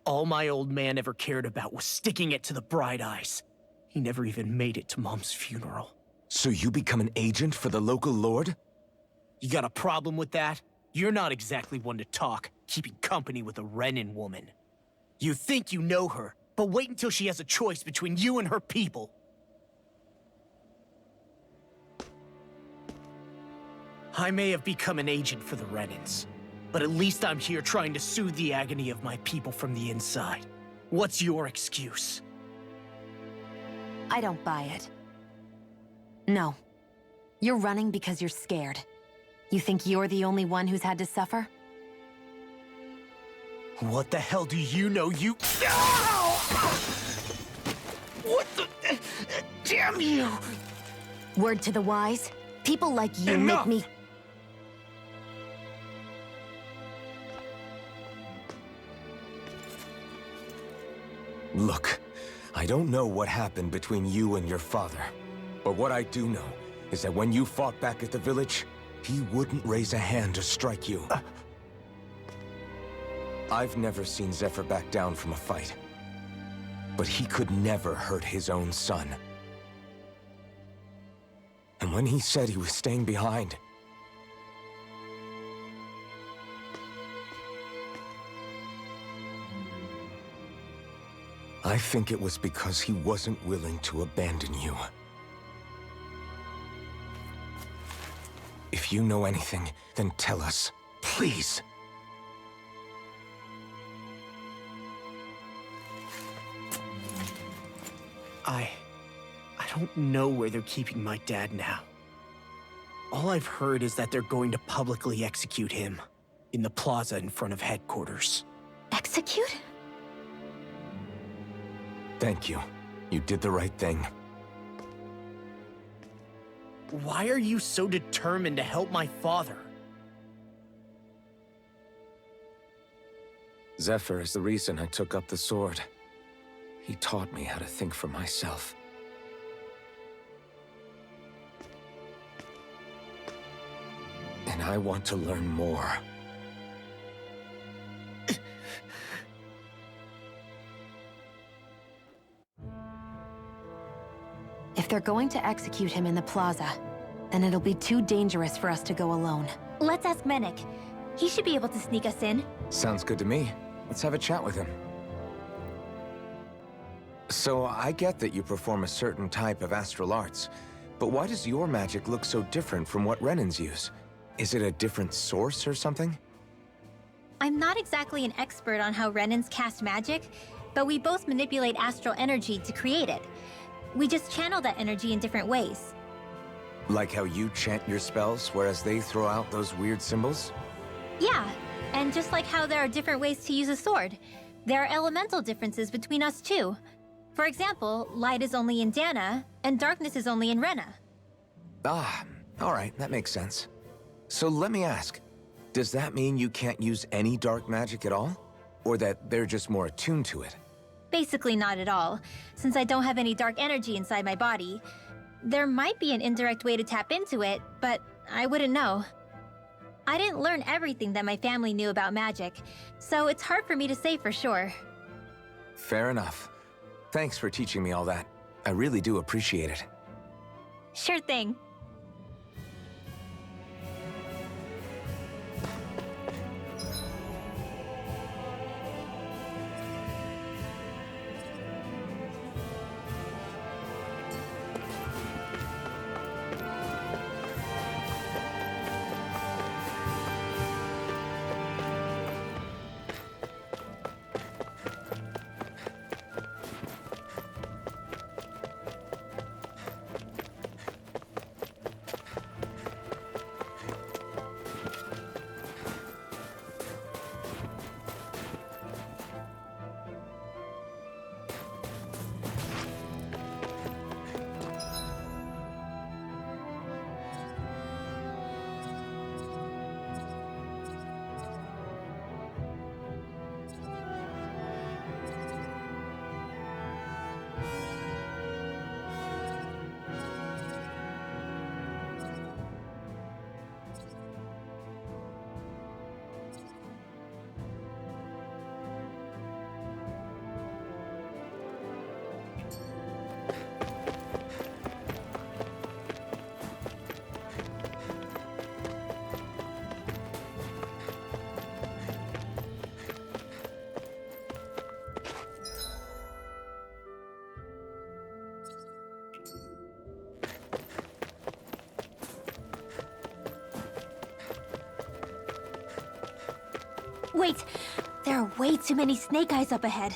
All my old man ever cared about was sticking it to the Bright Eyes. He never even made it to Mom's funeral. So you become an agent for the local lord? You got a problem with that? You're not exactly one to talk, keeping company with a Renan woman. You think you know her, but wait until she has a choice between you and her people. I may have become an agent for the Renans, but at least I'm here trying to soothe the agony of my people from the inside. What's your excuse? I don't buy it. No. You're running because you're scared. You think you're the only one who's had to suffer? What the hell do you know, you— Ow! What the— Damn you! Word to the wise, people like you Enough! make me— Look, I don't know what happened between you and your father. But what I do know is that when you fought back at the village, he wouldn't raise a hand to strike you. I've never seen Zephyr back down from a fight. But he could never hurt his own son. And when he said he was staying behind, I think it was because he wasn't willing to abandon you. If you know anything, then tell us, please. I don't know where they're keeping my dad now. All I've heard is that they're going to publicly execute him in the plaza in front of headquarters. Execute? Thank you. You did the right thing. Why are you so determined to help my father? Zephyr is the reason I took up the sword. He taught me how to think for myself. And I want to learn more. If they're going to execute him in the plaza, then it'll be too dangerous for us to go alone. Let's ask Menik. He should be able to sneak us in. Sounds good to me. Let's have a chat with him. So, I get that you perform a certain type of astral arts, but why does your magic look so different from what Renans use? Is it a different source or something? I'm not exactly an expert on how Renans cast magic, but we both manipulate astral energy to create it. We just channel that energy in different ways. Like how you chant your spells, whereas they throw out those weird symbols? Yeah, and just like how there are different ways to use a sword, there are elemental differences between us too. For example, light is only in Dana, and darkness is only in Rena. Ah, alright, that makes sense. So let me ask, does that mean you can't use any dark magic at all? Or that they're just more attuned to it? Basically not at all, since I don't have any dark energy inside my body. There might be an indirect way to tap into it, but I wouldn't know. I didn't learn everything that my family knew about magic, so it's hard for me to say for sure. Fair enough. Thanks for teaching me all that. I really do appreciate it. Sure thing. Wait, there are way too many snake eyes up ahead.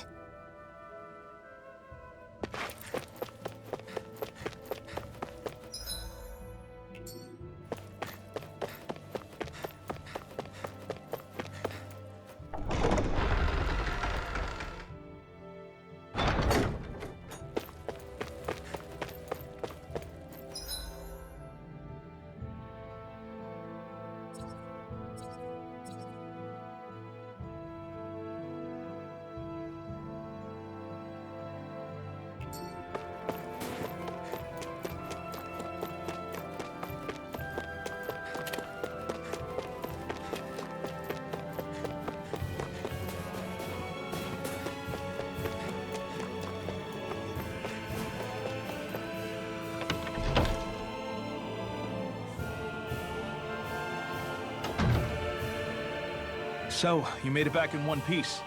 So, you made it back in one piece.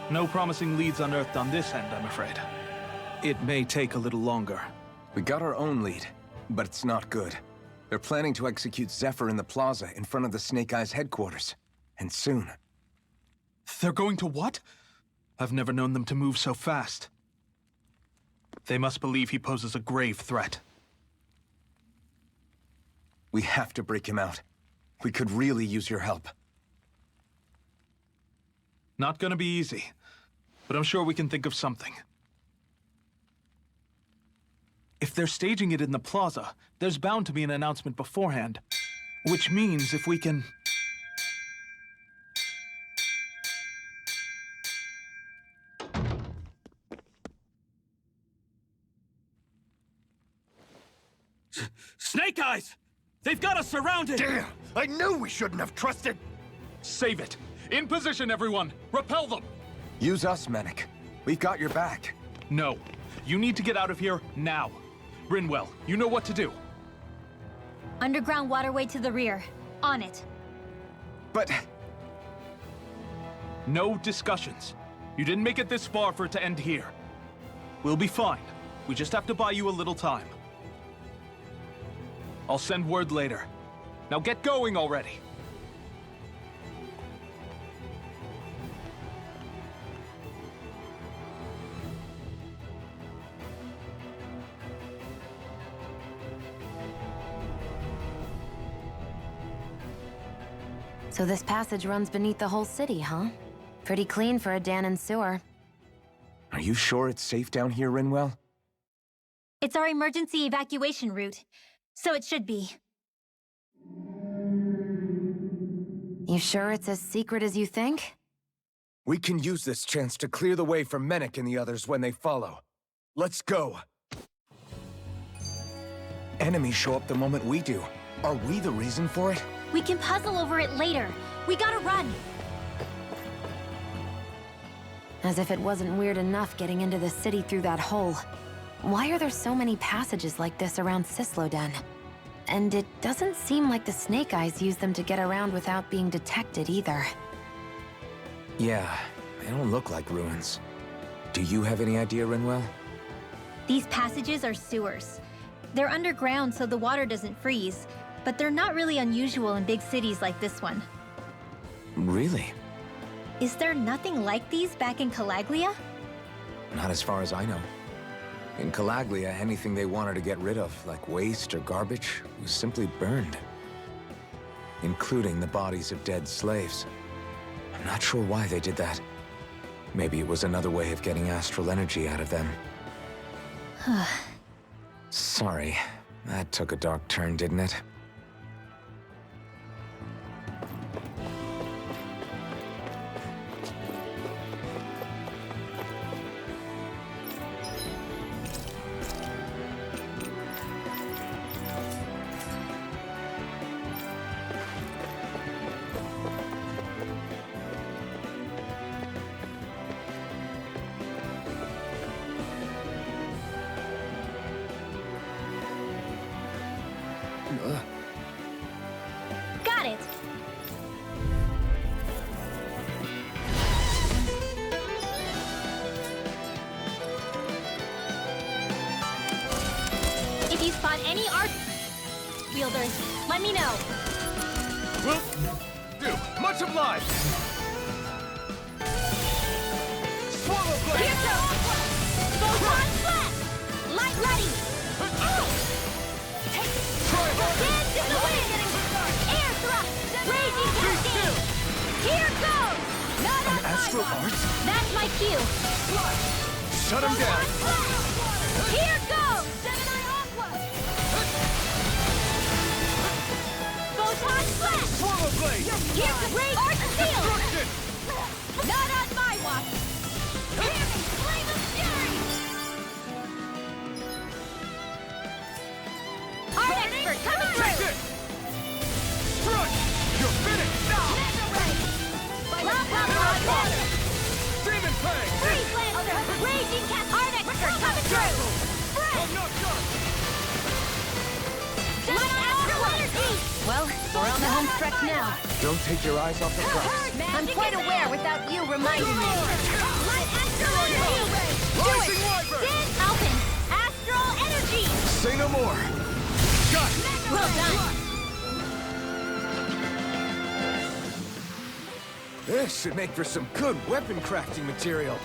No promising leads unearthed on this end, I'm afraid. It may take a little longer. We got our own lead, but it's not good. They're planning to execute Zephyr in the plaza in front of the Snake Eyes headquarters. And soon. They're going to what? I've never known them to move so fast. They must believe he poses a grave threat. We have to break him out. We could really use your help. Not gonna be easy, but I'm sure we can think of something. If they're staging it in the plaza, there's bound to be an announcement beforehand. Which means if we can... Snake Eyes! They've got us surrounded! Damn! I knew we shouldn't have trusted! Save it! In position, everyone! Repel them! Use us, Mennick. We've got your back. No. You need to get out of here now. Rinwell, you know what to do. Underground waterway to the rear. On it. But... No discussions. You didn't make it this far for it to end here. We'll be fine. We just have to buy you a little time. I'll send word later. Now get going already. So this passage runs beneath the whole city, huh? Pretty clean for a Danon sewer. Are you sure it's safe down here, Rinwell? It's our emergency evacuation route, so it should be. You sure it's as secret as you think? We can use this chance to clear the way for Mennick and the others when they follow. Let's go. Enemies show up the moment we do. Are we the reason for it? We can puzzle over it later. We gotta run. As if it wasn't weird enough getting into the city through that hole. Why are there so many passages like this around Sisloden? And it doesn't seem like the Snake Eyes use them to get around without being detected either. Yeah, they don't look like ruins. Do you have any idea, Rinwell? These passages are sewers. They're underground so the water doesn't freeze, but they're not really unusual in big cities like this one. Really? Is there nothing like these back in Calaglia? Not as far as I know. In Calaglia, anything they wanted to get rid of, like waste or garbage, was simply burned. Including the bodies of dead slaves. I'm not sure why they did that. Maybe it was another way of getting astral energy out of them. Sorry, that took a dark turn, didn't it? Got it! If you spot any art wielders, let me know. Will do. Much obliged. Here goes! Photon blast! Light ready! Dance in the wind! Air thrust! Raging cascade! Here goes! Not on Astral my watch. Arts? That's my cue! Shut him down! Here goes! Gemini Aqua! Photon blast! Swallow Blade! Here's the Rage Arch Seal! Destruction! Not on my watch! Hear me! Flame of Fury! Art Expert coming Take through! this! Struck! You're finished! Mega Ray! Blah, blah, blah, blah. Demon Fang! Freeze Lancer! Raging Cat Art Expert coming through! I'm not done! Light Astral Energy! Well, we're on the home stretch now. Don't take your eyes off the prize. I'm quite aware without you reminding me. Light Astral Energy! Do Rising it! Wyvern! Stand Alpin! Astral Energy! Say no more! Got it! Well done! This should make for some good weapon crafting material.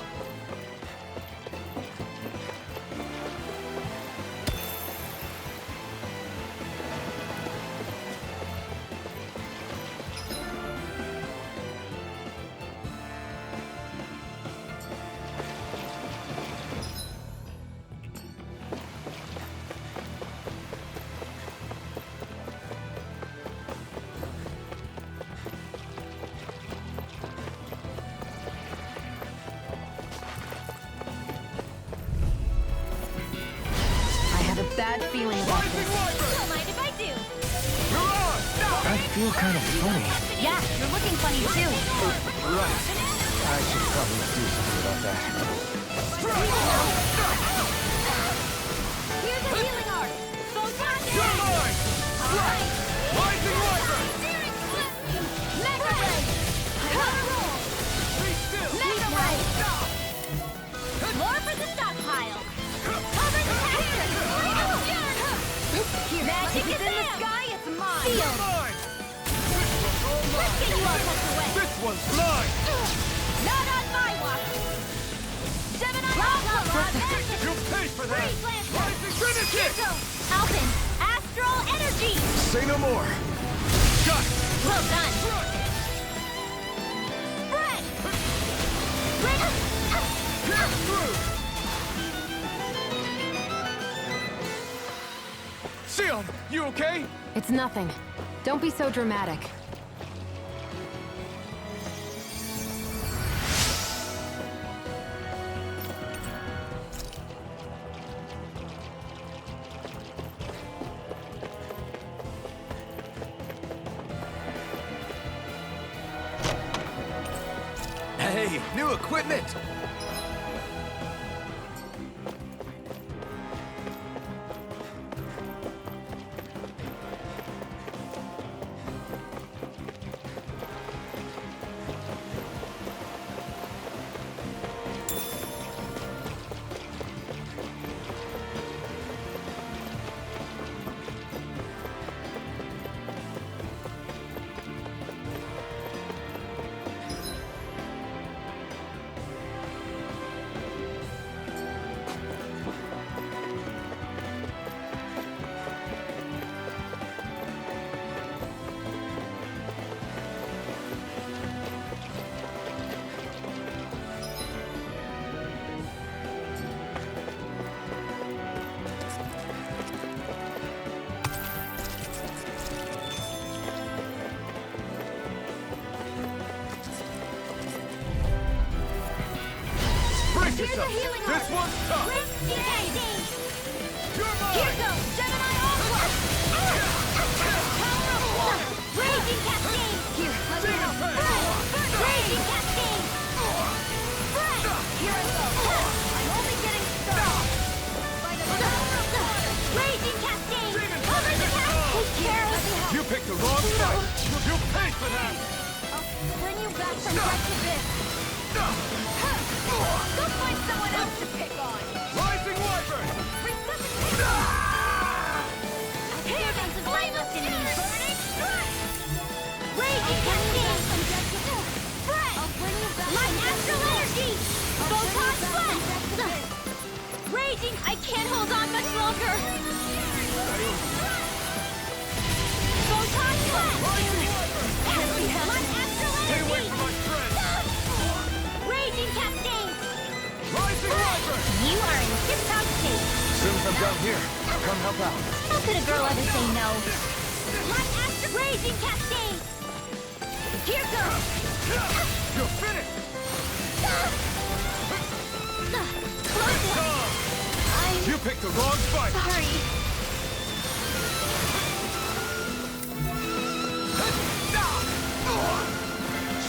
I have a bad feeling about Rising this. Wyvern! Don't mind if I do. You're on! I feel kind of funny. Yeah, you're looking funny too. Right. I should probably do something about that. Here's a healing art! Photon You're Blast! mine! Alright! Rising Wyvern! Mega Ray! Color roll! Be still! Mega Ray! More for the stockpile! Cover the cactus! Magic is in the sky, it's mine! Seal! Mine! Let's get you all tucked away! This one's mine! Not on my watch! Gemini Aqua! You'll pay for that! Freeze Lancer! Rising Finish it! Alpin! Astral Energy! Say no more! Got it! Well done! Spread! Pierce through! Sion, you okay? It's nothing. Don't be so dramatic. Hey, new equipment! Brace Here's a yourself! healing This art. one's tough! You're Here mine! goes Gemini Aqua! Power of water! Raging Cascade! Here, let me help! Spread! Raging Cascade! Spread! Here I go! I'm only getting started! By the power of water! Raging Cascade! Demon Cover the cascade! Take care! Let me help! You picked the wrong fight! You'll pay for that! I'll bring you back from death to this! Go find someone else to pick on! Rising Wyvern! Here comes the lightless enemies! Raging Cascade! Spread! Light Astral Energy! Photon Blast! raging! I can't hold on much longer! Photon blast! One astral Stay away energy! from my friend! Raging cascade! Rising Wyvern! You are in tip-top shape! As soon as I'm done here, I'll come help out. How could a girl ever say no? One astral raging cascade! Here goes! You're finished! Close one! I'm You picked the wrong fight! sorry.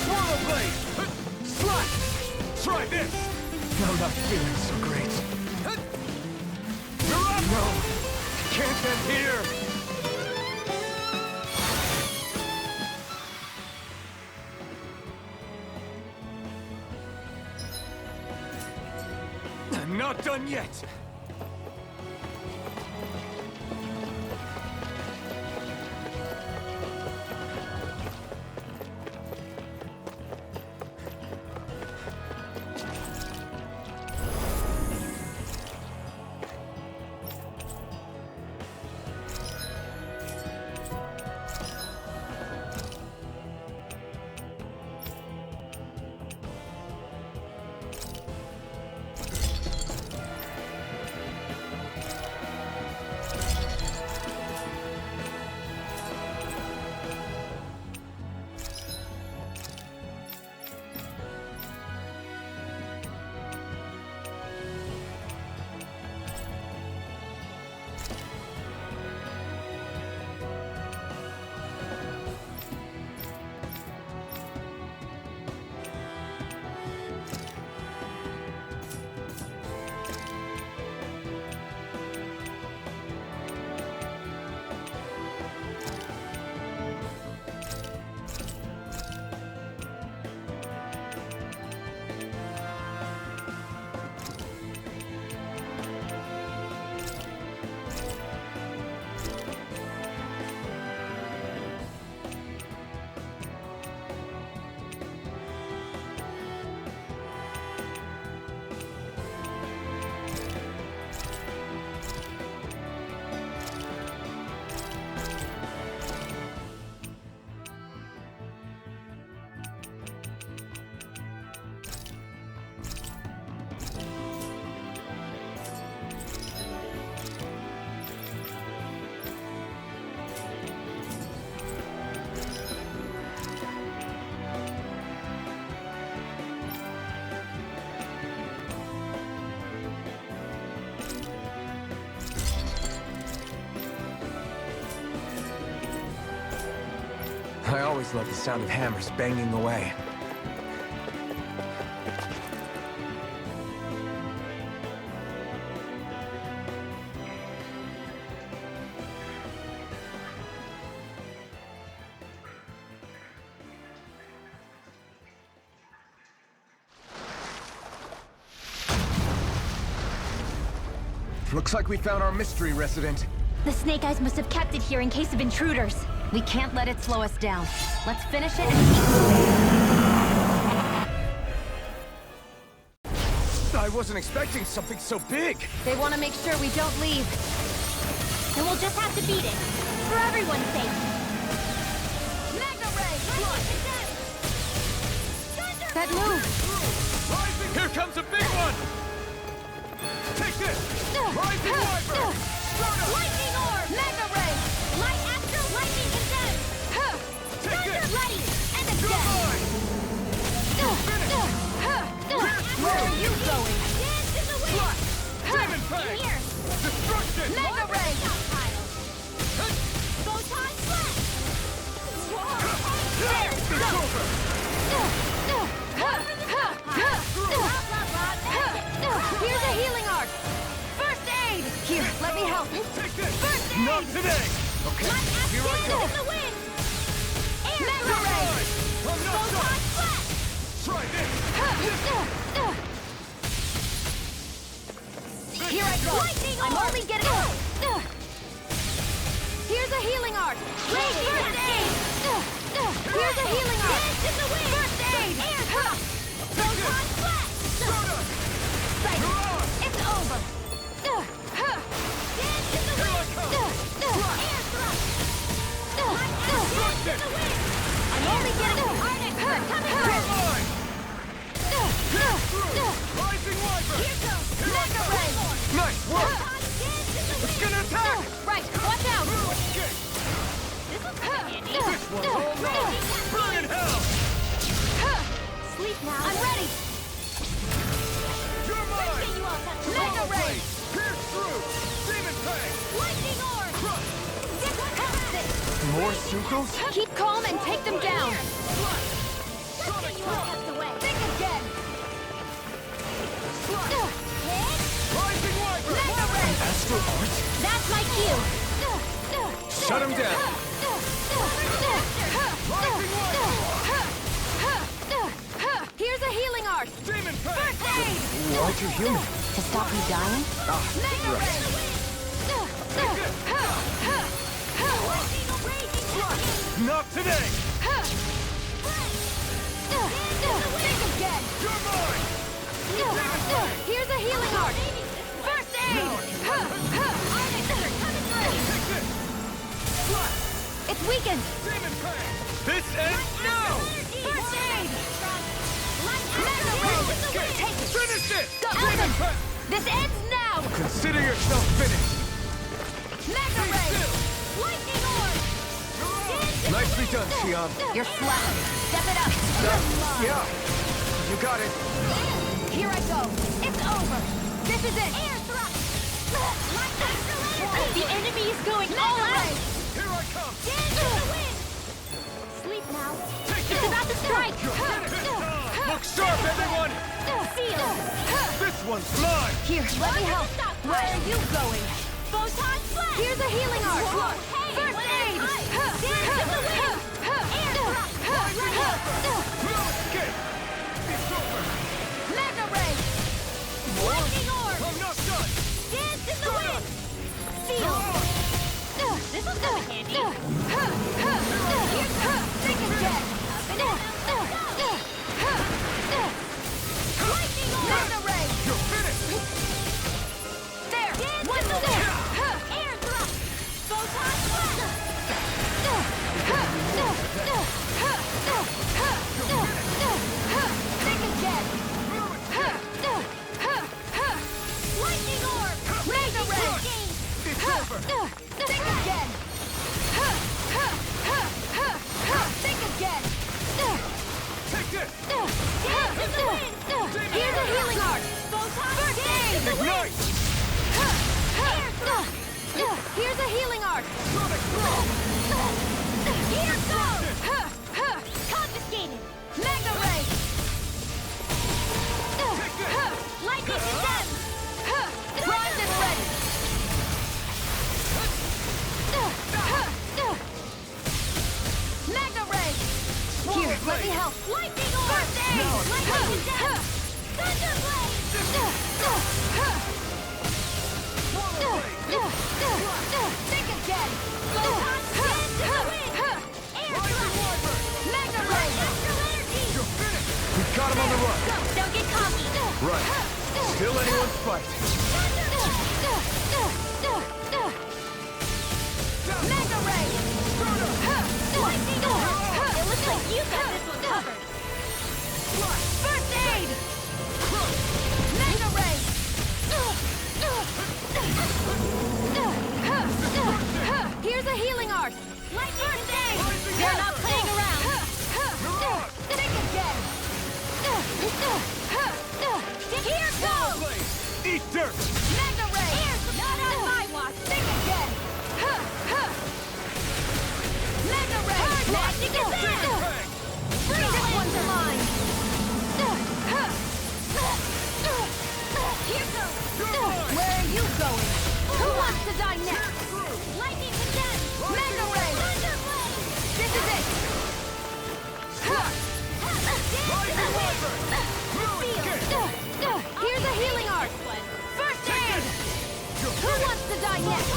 Swallow blade! Slash! Try this! I'm not feeling so great. You're up! No, can't end here. I'm not done yet! I always love the sound of hammers banging away. Looks like we found our mystery resident. The Snake Eyes must have kept it here in case of intruders. We can't let it slow us down. Let's finish it and keep moving. I wasn't expecting something so big. They want to make sure we don't leave. And we'll just have to beat it. For everyone's sake. Mega Ray! That move! Rising! Here comes a big one! Take this! Rising Wyvern! Lightning Orb! Mega Ray! Light Astral Lightning Condensed! Take this! Ready! And a You're mine! Where are you going? Dance in the wind! Demon Fang! In here! Destruction! Mega Ray! Photon Blast! There! It's Go! over! Here's a healing arc! First aid! Here, let me help. Take this! First aid! Not today! Okay, Light here I Astral go. in the wind! Air You're Ray! mine! I'm not Photon done! Blast! Try this! Here I go! Lightning I'm Orb! only getting... Here's a healing arc! First aid! Here's a healing arc! Dance in the wind! First aid! Air Drop! Photon Blast! Psych! It's over! it! I'm only getting hard expert coming You're through. mine! Hit through! Rising Wyvern! Here goes. Here I Mega come! Ray. Nice work! It's gonna attack! Right, watch out. Okay, This will come in handy. this one's all mine! Burn in hell! Sleep now. I'm ready. You're mine! You all touch Mega Ray! Pierce through! Demon Fang! Lightning orb. Crush! This one helps it. More Sukos? Keep calm and take them down. Sonic You all Thrust! tucked away. Think again. Rising Wyvern! Mega Ray. Astral Art? That's my cue. Shut him down. Rising Wyvern! Here's a healing art. Demon Fang! Why'd you heal me? To stop you dying? Mega Ray. Not today! Think again. You're mine! Here's a healing art. First aid. It's weakened. Demon Fang! This ends now! First aid. Finish it! Go, Demon Alvin. Fang! This ends now. Consider yourself finished. Mega Ray. Lightning orb. Nicely done, Xion. You're flat. Step it up. Yeah, you got it. Here I go. It's over. This is it. Air thrust. The enemy is going all out. Here I come! Dance in the wind. Sleep now. It's about to strike. Look sharp, everyone! Seal. This one's mine! Here, let me help. Stop. Where are you going? Photon flash. Here's a healing art. Hey, First what aid. is it? Dance in the wind. Air thrust. No escape! It's over! Mega Ray. Lightning orb. I'm not done! Dance in the wind. Seal. This will come in handy. Think again. Lightning orb. Mega Ray. You're finished! There. Dance One in the step. wind. Air thrust. Photon flash. Think again. Lightning orb. Mega Ray. It's over! Think again. Think again. Take this! Dance in the wind. Here's a healing art. Photon First aid. Ignite! Here's a healing art. Sonic Throw! Here goes. Confiscated. Mega Ray. Lightning condemned. Primed and ready. Mega Ray. Here, let me help. Lightning orb. First aid. Lightning condemned. Thunderblade. Think again. Photon dance in the wind. Air thrust. Mega Ray. Astral energy. You're finished! We've got him on the run. Don't get cocky. Right. Still anyone's fight. Mega Ray. Lightning orb. It looks like you got this one covered. First aid. Mega Ray. Here's a healing art. First aid. They're not playing around. Think again. Here goes. Eat dirt! Mega Ray. Not on my watch. Think again. Mega Ray. Magic is Demon in. Fang! This one's mine. Here goes. Where are you going? Who wants to die next? Lightning condemned. Mega Ray. Thunderblade. This is it. Rising Wyvern! No escape! Here's a healing art. First aid. Who wants to die next?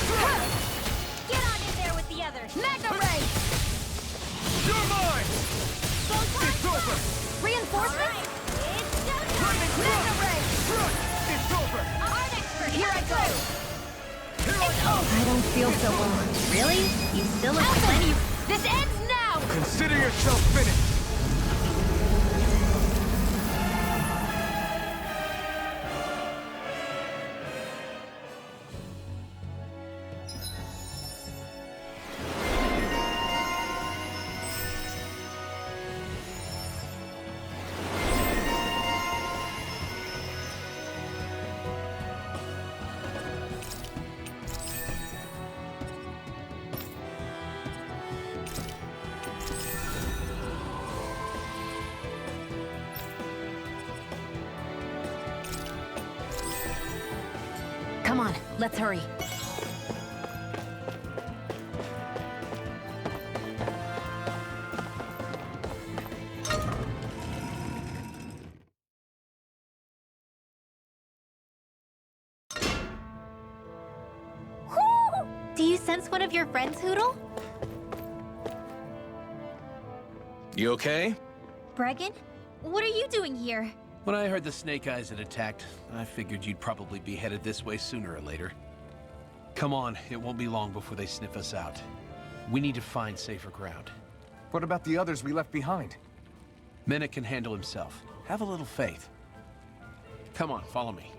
Get on in there with the others. Mega Ray. You're mine! It's over! Reinforcements? Lightning Mega Thrust! Ray. Thrust! It's over! Here I go. Here I I don't feel so well. Really? You still have plenty. This ends now! Consider yourself finished. Come on, let's hurry. Do you sense one of your friends, Hootle? You okay? Bregan? What are you doing here? When I heard the Snake Eyes had attacked, I figured you'd probably be headed this way sooner or later. Come on, it won't be long before they sniff us out. We need to find safer ground. What about the others we left behind? Menek can handle himself. Have a little faith. Come on, follow me.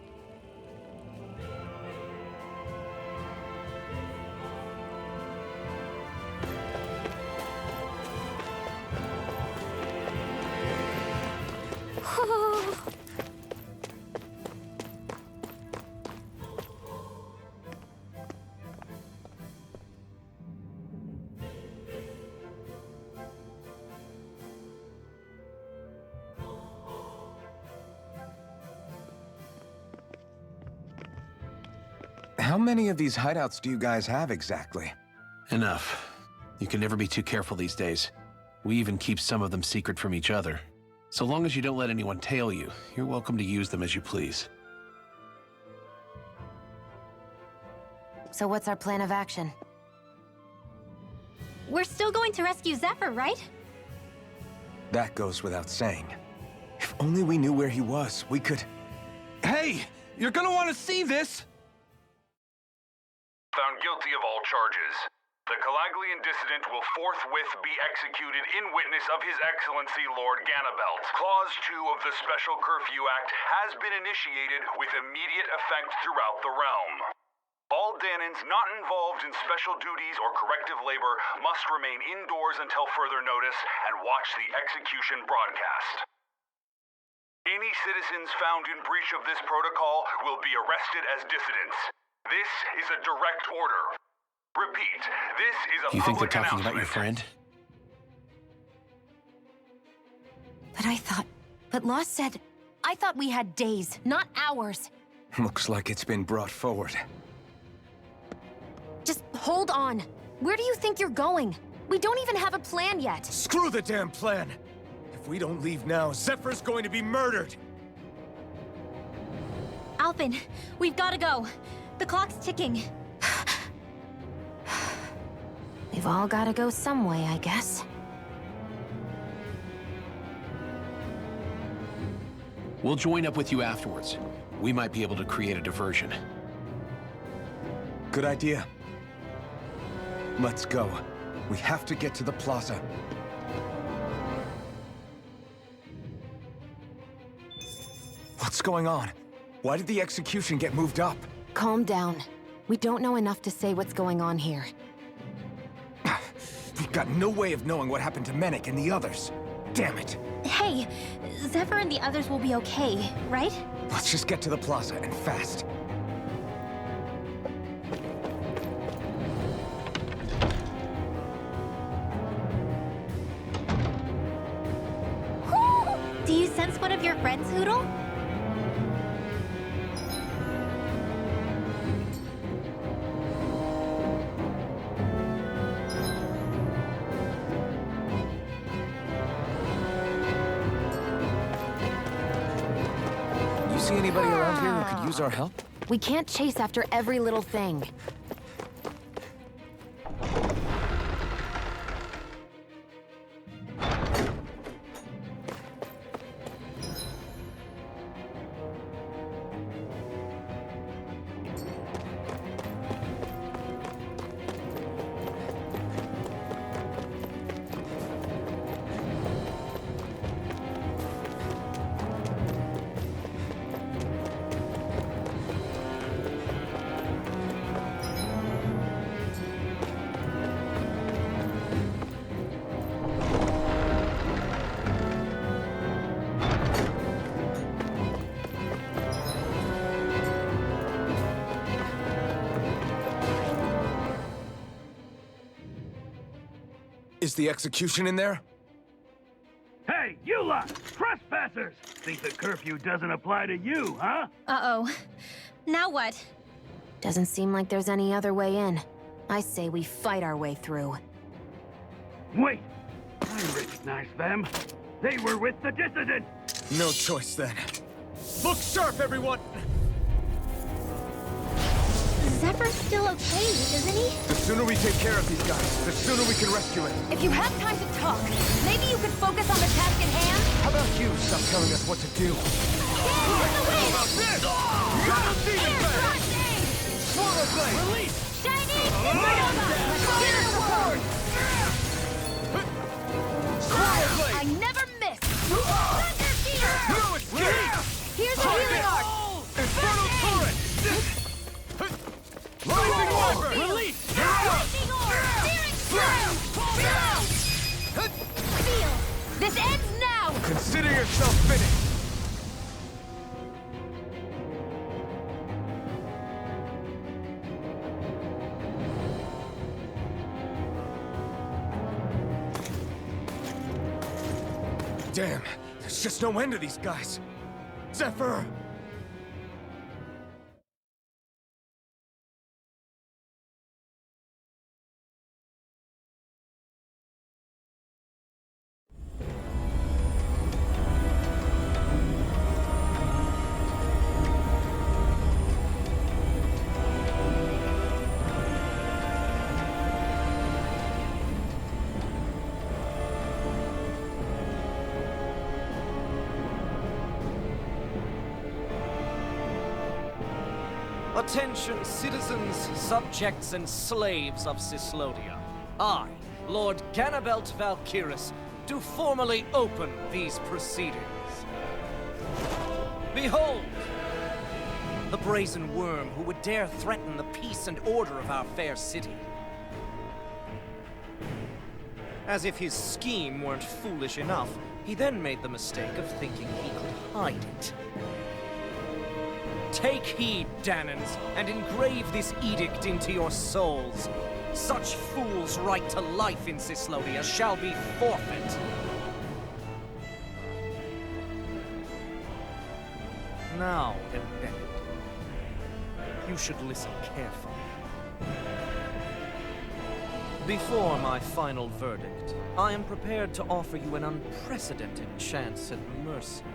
How many of these hideouts do you guys have exactly? Enough. You can never be too careful these days. We even keep some of them secret from each other. So long as you don't let anyone tail you, you're welcome to use them as you please. So what's our plan of action? We're still going to rescue Zephyr, right? That goes without saying. If only we knew where he was, we could... Hey! You're gonna want to see this! Found guilty of all charges. The Calaglian dissident will forthwith be executed in witness of His Excellency Lord Ganabelt. Clause 2 of the Special Curfew Act has been initiated with immediate effect throughout the realm. All Danans not involved in special duties or corrective labor must remain indoors until further notice and watch the execution broadcast. Any citizens found in breach of this protocol will be arrested as dissidents. This is a direct order. Repeat, this is a Do you think they're public talking about your announcement. friend? But Lost said... I thought we had days, not hours. Looks like it's been brought forward. Just hold on. Where do you think you're going? We don't even have a plan yet. Screw the damn plan! If we don't leave now, Zephyr's going to be murdered! Alphen, we've got to go. The clock's ticking. We've all gotta go some way, I guess. We'll join up with you afterwards. We might be able to create a diversion. Good idea. Let's go. We have to get to the plaza. What's going on? Why did the execution get moved up? Calm down. We don't know enough to say what's going on here. We've got no way of knowing what happened to Menek and the others. Damn it. Hey, Zephyr and the others will be okay, right? Let's just get to the plaza, and fast. Do you sense one of your friends, Hootle? You see anybody around here who could use our help? We can't chase after every little thing. Is the execution in there? Hey, you lot! Trespassers! Think the curfew doesn't apply to you, huh? Uh-oh. Now what? Doesn't seem like there's any other way in. I say we fight our way through. Wait! I recognize them. They were with the dissident! No choice then. Look sharp, everyone! Zephyr's still okay, isn't he? The sooner we take care of these guys, the sooner we can rescue him. If you have time to talk, maybe you could focus on the task at hand? How about you stop telling us what to do? How about this? Double demon blade! Swallow blade! Release! Shining! Swallow blade! I never miss! No escape! Here's a healing art! Infernal torrent! Lightning Wyvern! Release! Lightning orb! Feel! This ends now! Consider yourself finished! Damn, there's just no end to these guys. Zephyr! Attention, citizens, subjects, and slaves of Cyslodia. I, Lord Ganabelt Valkyrus, do formally open these proceedings. Behold! The brazen worm who would dare threaten the peace and order of our fair city. As if his scheme weren't foolish enough, he then made the mistake of thinking he could hide it. Take heed, Danans, and engrave this edict into your souls. Such fools' right to life in Cyslodia shall be forfeit. Now, embedded, you should listen carefully. Before my final verdict, I am prepared to offer you an unprecedented chance at mercy.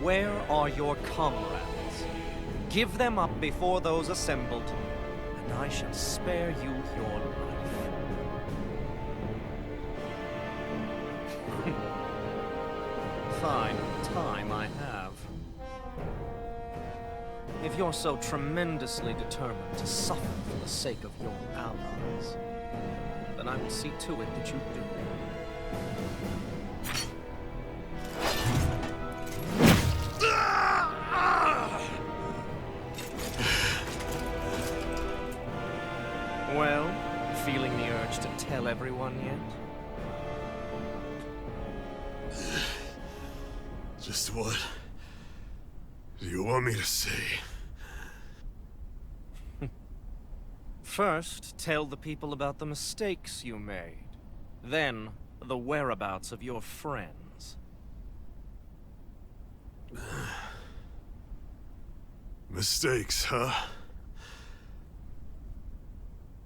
Where are your comrades? Give them up before those assembled, and I shall spare you your life. Fine time I have. If you're so tremendously determined to suffer for the sake of your allies, then I will see to it that you do. Well, feeling the urge to tell everyone yet? Just what do you want me to say? First, tell the people about the mistakes you made. Then, the whereabouts of your friends. Mistakes, huh?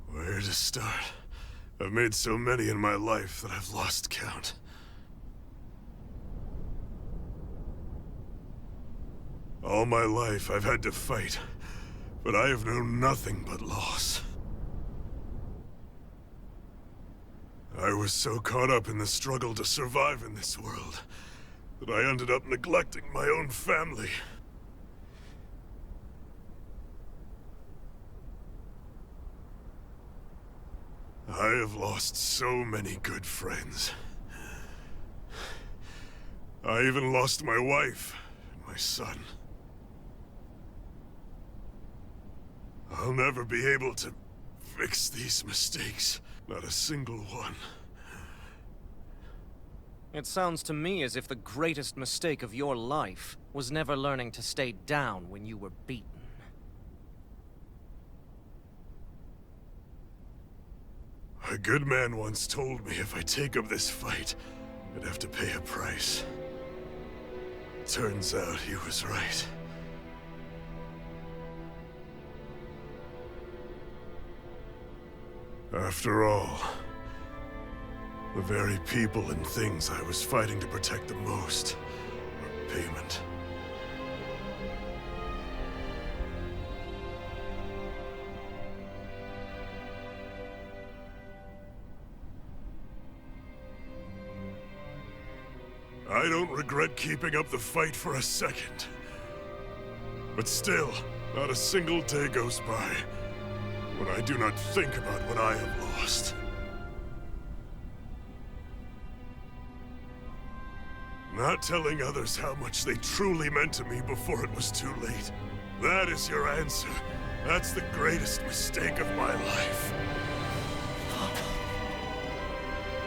Where to start? I've made so many in my life that I've lost count. All my life I've had to fight, but I have known nothing but loss. I was so caught up in the struggle to survive in this world that I ended up neglecting my own family. I have lost so many good friends. I even lost my wife and my son. I'll never be able to fix these mistakes. Not a single one. It sounds to me as if the greatest mistake of your life was never learning to stay down when you were beaten. A good man once told me if I take up this fight, I'd have to pay a price. Turns out he was right. After all, the very people and things I was fighting to protect the most are payment. I don't regret keeping up the fight for a second. But still, not a single day goes by when I do not think about what I have lost. Not telling others how much they truly meant to me before it was too late. That is your answer. That's the greatest mistake of my life.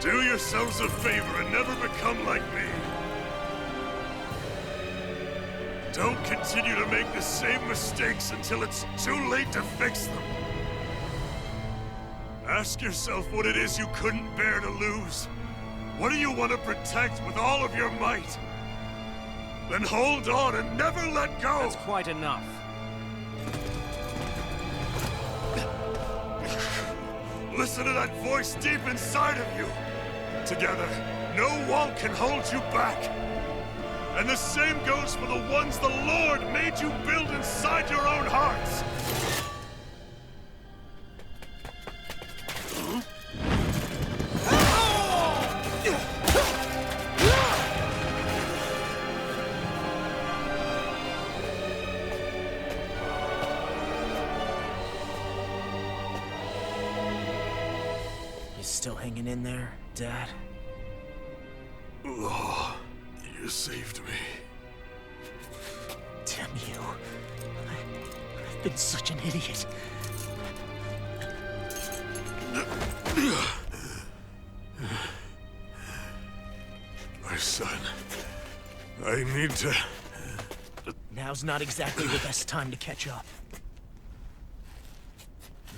Do yourselves a favor and never become like me. Don't continue to make the same mistakes until it's too late to fix them. Ask yourself what it is you couldn't bear to lose. What do you want to protect with all of your might? Then hold on and never let go! That's quite enough. Listen to that voice deep inside of you. Together, no wall can hold you back. And the same goes for the ones the Lord made you build inside your own hearts. You still hanging in there, Dad? Oh, you saved me. Damn you. I've been such an idiot. My son, I need to... Now's not exactly the best time to catch up.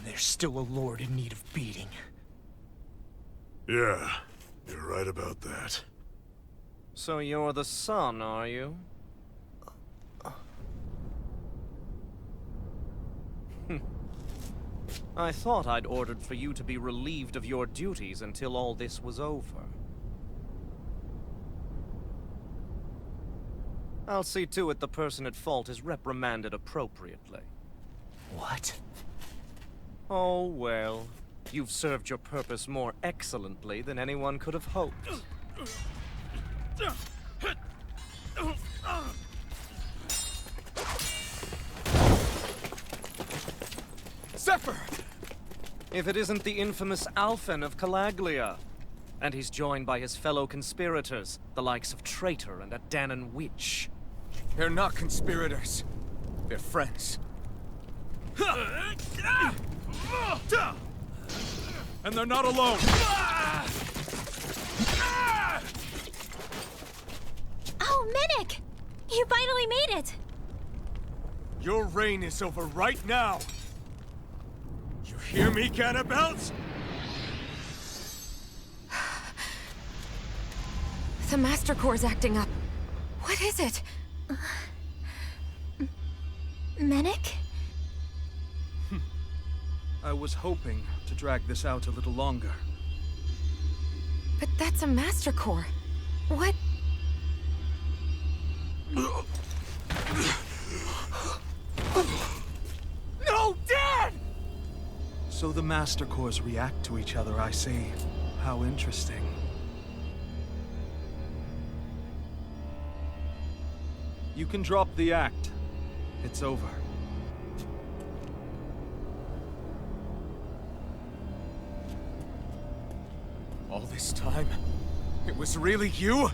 There's still a lord in need of beating. Yeah, you're right about that. So you're the son, are you? I thought I'd ordered for you to be relieved of your duties until all this was over. I'll see to it the person at fault is reprimanded appropriately. What? Oh, well. You've served your purpose more excellently than anyone could have hoped. Zephyr! If it isn't the infamous Alphen of Calaglia. And he's joined by his fellow conspirators, the likes of Traitor and a Danan Witch. They're not conspirators. They're friends. And they're not alone. Oh, Minik! You finally made it! Your reign is over right now. You hear me, Ganabelt? The Master Core's acting up. What is it? Minik? I was hoping to drag this out a little longer. But that's a Master Core. What? No, Dad! So the Master Cores react to each other, I see. How interesting. You can drop the act. It's over. All this time, it was really you?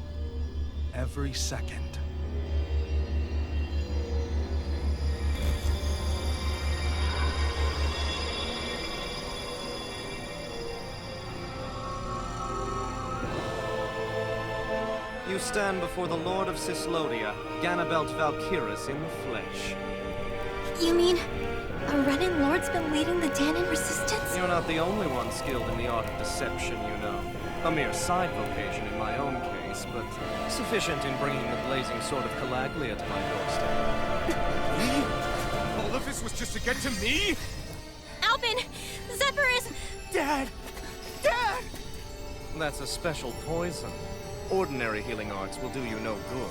Every second. You stand before the Lord of Cyslodia, Ganabelt Valkyris in the flesh. You mean a Renan Lord's been leading the Danan resistance? You're not the only one skilled in the art of deception, you know. A mere side vocation in my own case, but sufficient in bringing the blazing sword of Calaglia to my doorstep. All of this was just to get to me? Alvin! Zephyr is... Dad! Dad! That's a special poison. Ordinary healing arts will do you no good.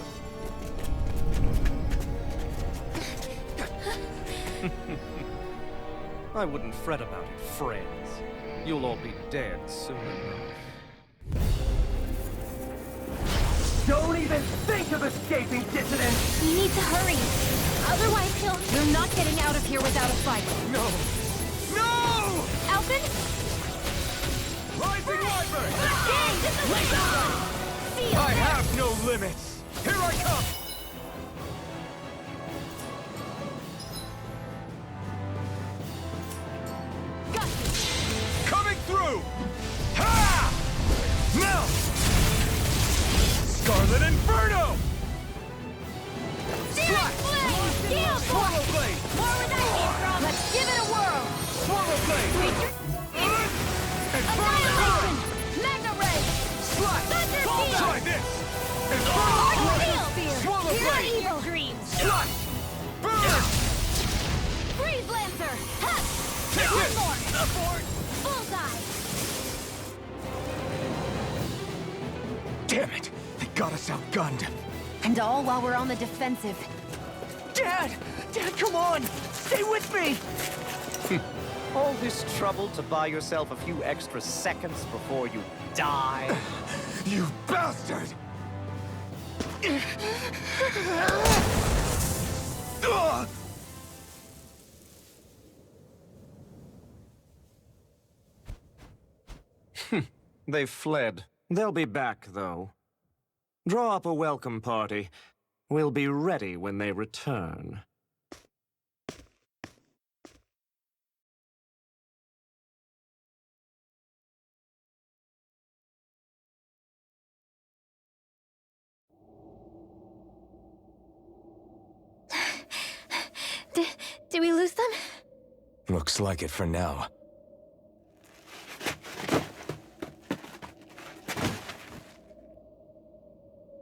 I wouldn't fret about it, friends. You'll all be dead soon enough. Don't even think of escaping, dissident! We need to hurry. Otherwise he'll... You're not getting out of here without a fight. No! No! Alvin? Rising Wyvern! Dang, this is like... Seal! I have no limits! Here I come! Coming through! Ha! Melt! Scarlet Inferno! Searing Flame! Steel Swallow Force! Blade! More where that came from! Let's give it a whirl! Swallow Blade! Annihilation! Mega Ray! Slash! Thunder Field! Try this! Arc Inferno! Field! Swallow Pure Blade! evil dreams! Slash! Burn! Freeze Lancer! Ha! Take One it! more! Abort! Bullseye! Damn it! They got us outgunned. And all while we're on the defensive. Dad! Dad, come on! Stay with me! All this trouble to buy yourself a few extra seconds before you die? You bastard! Ugh! They've fled. They'll be back, though. Draw up a welcome party. We'll be ready when they return. Did we lose them? Looks like it for now.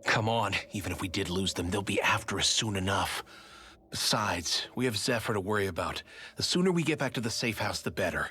Come on. Even if we did lose them, they'll be after us soon enough. Besides, we have Zephyr to worry about. The sooner we get back to the safe house, the better.